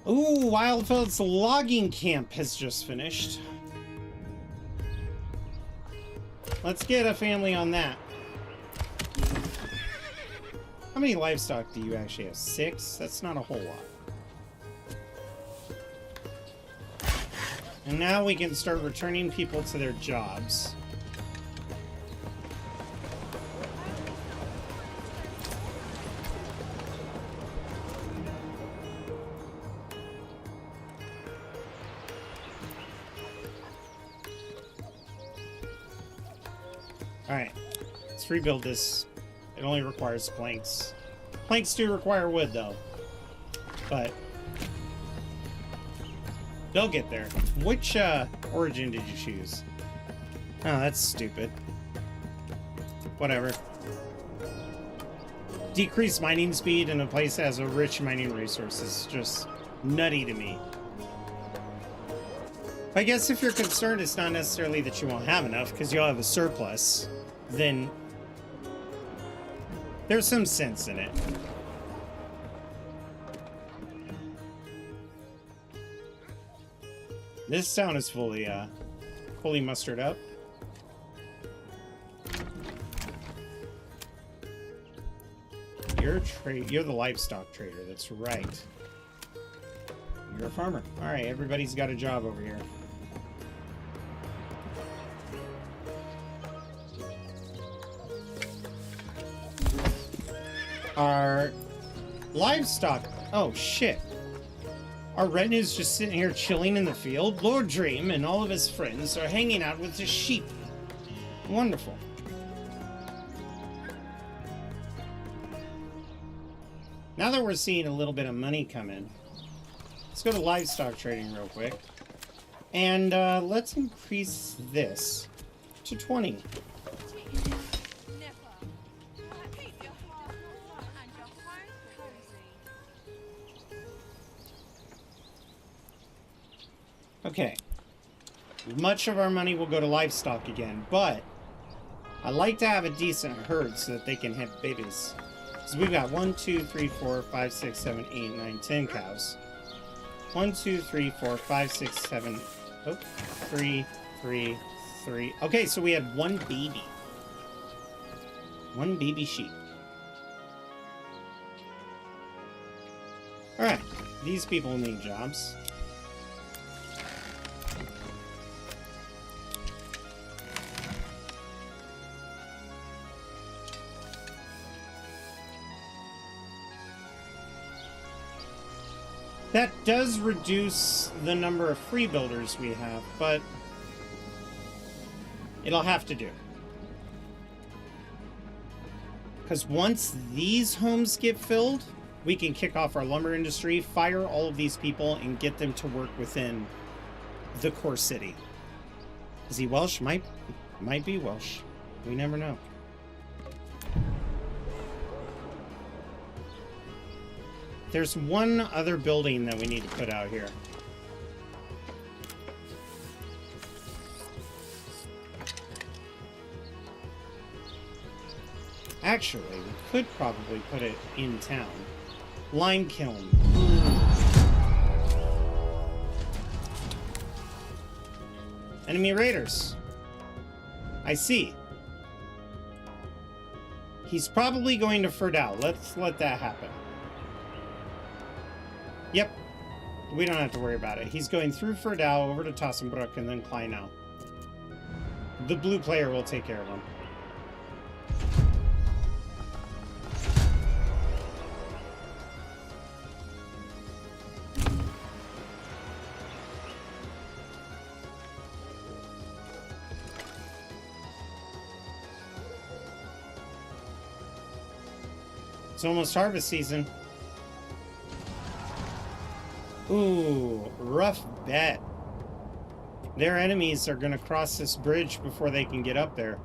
Ooh, Wildfeld's logging camp has just finished. Let's get a family on that. How many livestock do you actually have? 6? That's not a whole lot. And now we can start returning people to their jobs. Alright, let's rebuild this. It only requires planks. Planks do require wood, though. But they'll get there. Which origin did you choose? Oh, that's stupid. Whatever. Decrease mining speed in a place that has a rich mining resource is just nutty to me. I guess if you're concerned, it's not necessarily that you won't have enough, because you'll have a surplus. Then there's some sense in it. This town is fully mustered up. You're the livestock trader, that's right. You're a farmer. Alright, everybody's got a job over here. Our livestock. Oh, shit. Our retinue's just sitting here chilling in the field. Lord Dream and all of his friends are hanging out with the sheep. Wonderful. Now that we're seeing a little bit of money come in, let's go to livestock trading real quick. And let's increase this to 20. Okay, much of our money will go to livestock again, but I like to have a decent herd so that they can have babies. So we've got 1, 2, 3, 4, 5, 6, 7, 8, 9, 10 cows. 1, 2, 3, 4, 5, 6, 7, 3, 3, 3. Okay, so we had 1 baby. 1 baby sheep. Alright, these people need jobs. That does reduce the number of free builders we have, but it'll have to do. Because once these homes get filled, we can kick off our lumber industry, fire all of these people, and get them to work within the core city. Is he Welsh? Might be Welsh. We never know. There's one other building that we need to put out here. Actually, we could probably put it in town. Lime kiln. Enemy raiders. I see. He's probably going to Ferdal. Let's let that happen. Yep. We don't have to worry about it. He's going through Ferdal, over to Tassenbrook, and then Kleinau. The blue player will take care of him. It's almost harvest season. Ooh, rough bet. Their enemies are going to cross this bridge before they can get up there.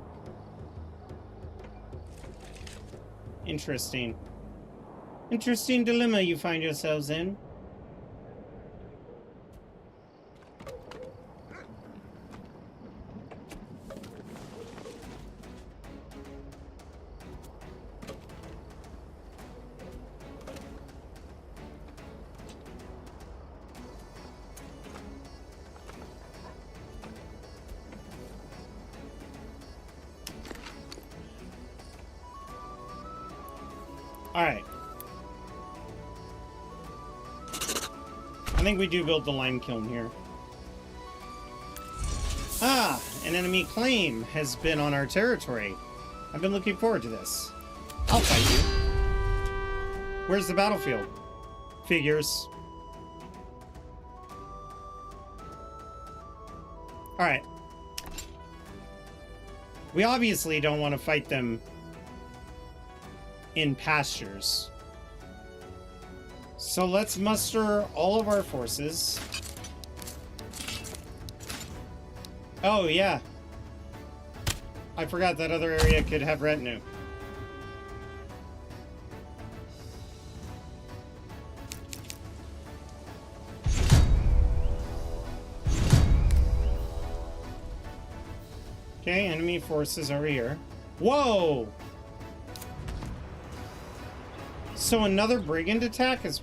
Interesting. Interesting dilemma you find yourselves in. Alright. I think we do build the lime kiln here. Ah! An enemy claim has been on our territory. I've been looking forward to this. I'll fight you. Where's the battlefield? Figures. Alright. We obviously don't want to fight them in pastures. So let's muster all of our forces. Oh, yeah. I forgot that other area could have retinue. Okay, enemy forces over here. Whoa! So another brigand attack is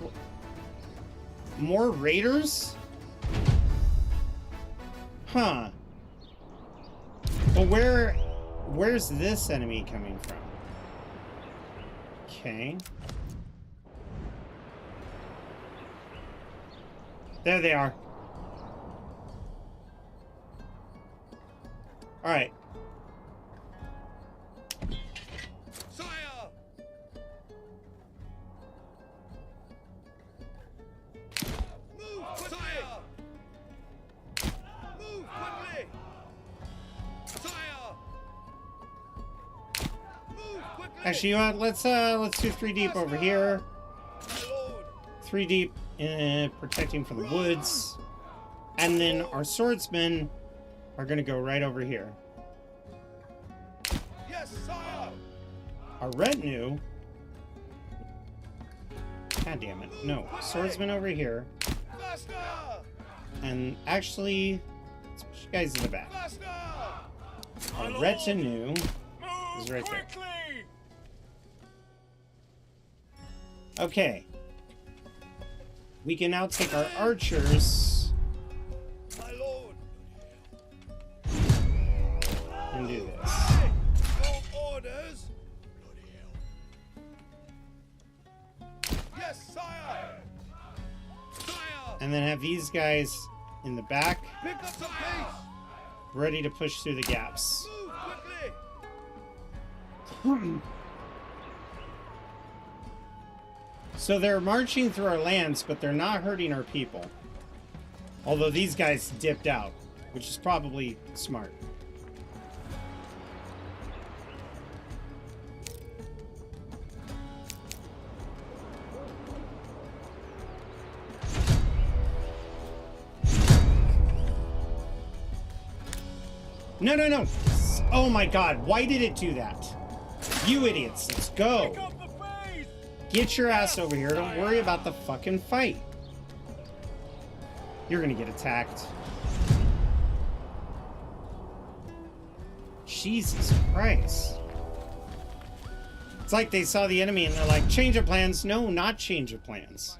more raiders? Huh. But where's this enemy coming from? Okay. There they are. All right. Actually, you know what? Let's do 3 deep over here. 3 deep, protecting for the woods, and then our swordsmen are gonna go right over here.
Yes, sire.
Our retinue. God damn it! No, swordsmen over here,
Faster.
and actually, let's push you guys in the back.
Faster.
Our retinue
Move
is right there.
quickly.
Okay. We can now take our archers
My lord.
and do this.
Hey, no orders. Yes, sire. Sire.
And then have these guys in the back,
Pick up some pace.
ready to push through the gaps.
Move quickly.
So they're marching through our lands, but they're not hurting our people. Although these guys dipped out, which is probably smart. No, no, no. Oh my god, why did it do that? You idiots, let's go.
Pick up the pace.
Get your ass over here. Don't worry about the fucking fight. You're gonna get attacked. Jesus Christ. It's like they saw the enemy and they're like, change of plans. No, not change of plans.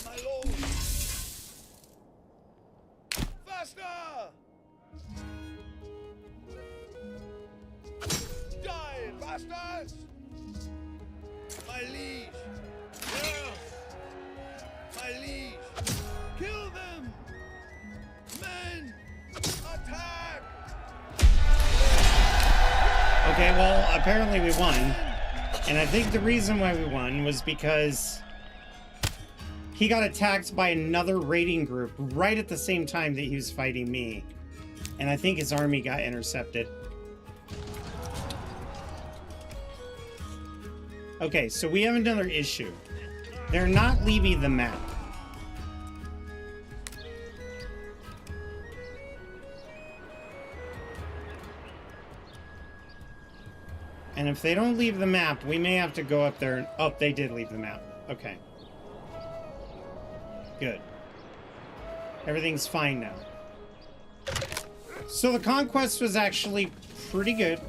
My lord! Faster! Die, bastards! My liege! Yes! My liege! Kill them! Men! Attack!
Okay, well, apparently we won. And I think the reason why we won was because he got attacked by another raiding group right at the same time that he was fighting me. And I think his army got intercepted. Okay, so we have another issue. They're not leaving the map. And if they don't leave the map, we may have to go up there and... Oh, they did leave the map. Okay. Good. Everything's fine now. So the conquest was actually pretty good.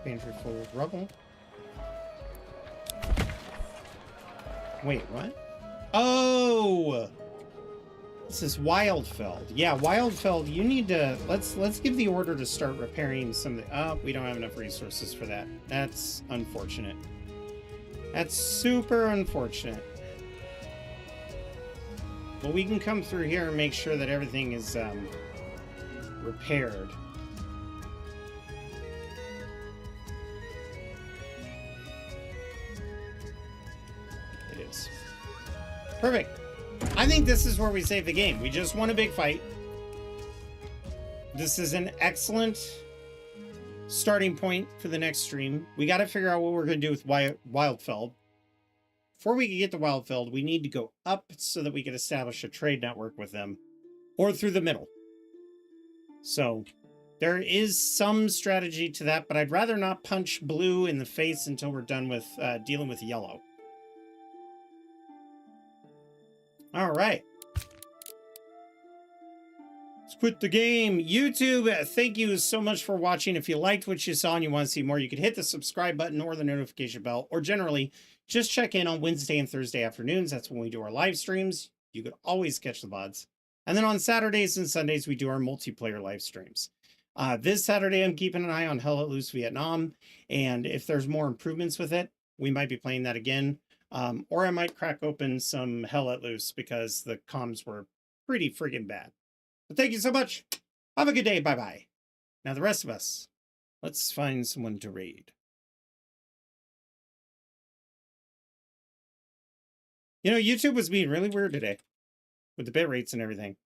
Pantry full of rubble. Wait, what? Oh! This is Wildfeld. Yeah, Wildfeld, you need to... Let's give the order to start repairing some of the... Oh, we don't have enough resources for that. That's unfortunate. That's super unfortunate. Well, we can come through here and make sure that everything is repaired. It is. Perfect. I think this is where we save the game. We just won a big fight. This is an excellent starting point for the next stream. We got to figure out what we're going to do with Wildfeld. Before we can get to Wildfeld, we need to go up so that we can establish a trade network with them, or through the middle. So there is some strategy to that, but I'd rather not punch blue in the face until we're done with dealing with yellow. All right. Let's quit the game. YouTube, thank you so much for watching. If you liked what you saw and you want to see more, you can hit the subscribe button or the notification bell, or generally just check in on Wednesday and Thursday afternoons. That's when we do our live streams. You could always catch the VODs. And then on Saturdays and Sundays, we do our multiplayer live streams. This Saturday, I'm keeping an eye on Hell Let Loose Vietnam. And if there's more improvements with it, we might be playing that again. Or I might crack open some Hell Let Loose because the comms were pretty friggin' bad. But thank you so much. Have a good day. Bye-bye. Now the rest of us, let's find someone to raid. You know, YouTube was being really weird today with the bit rates and everything.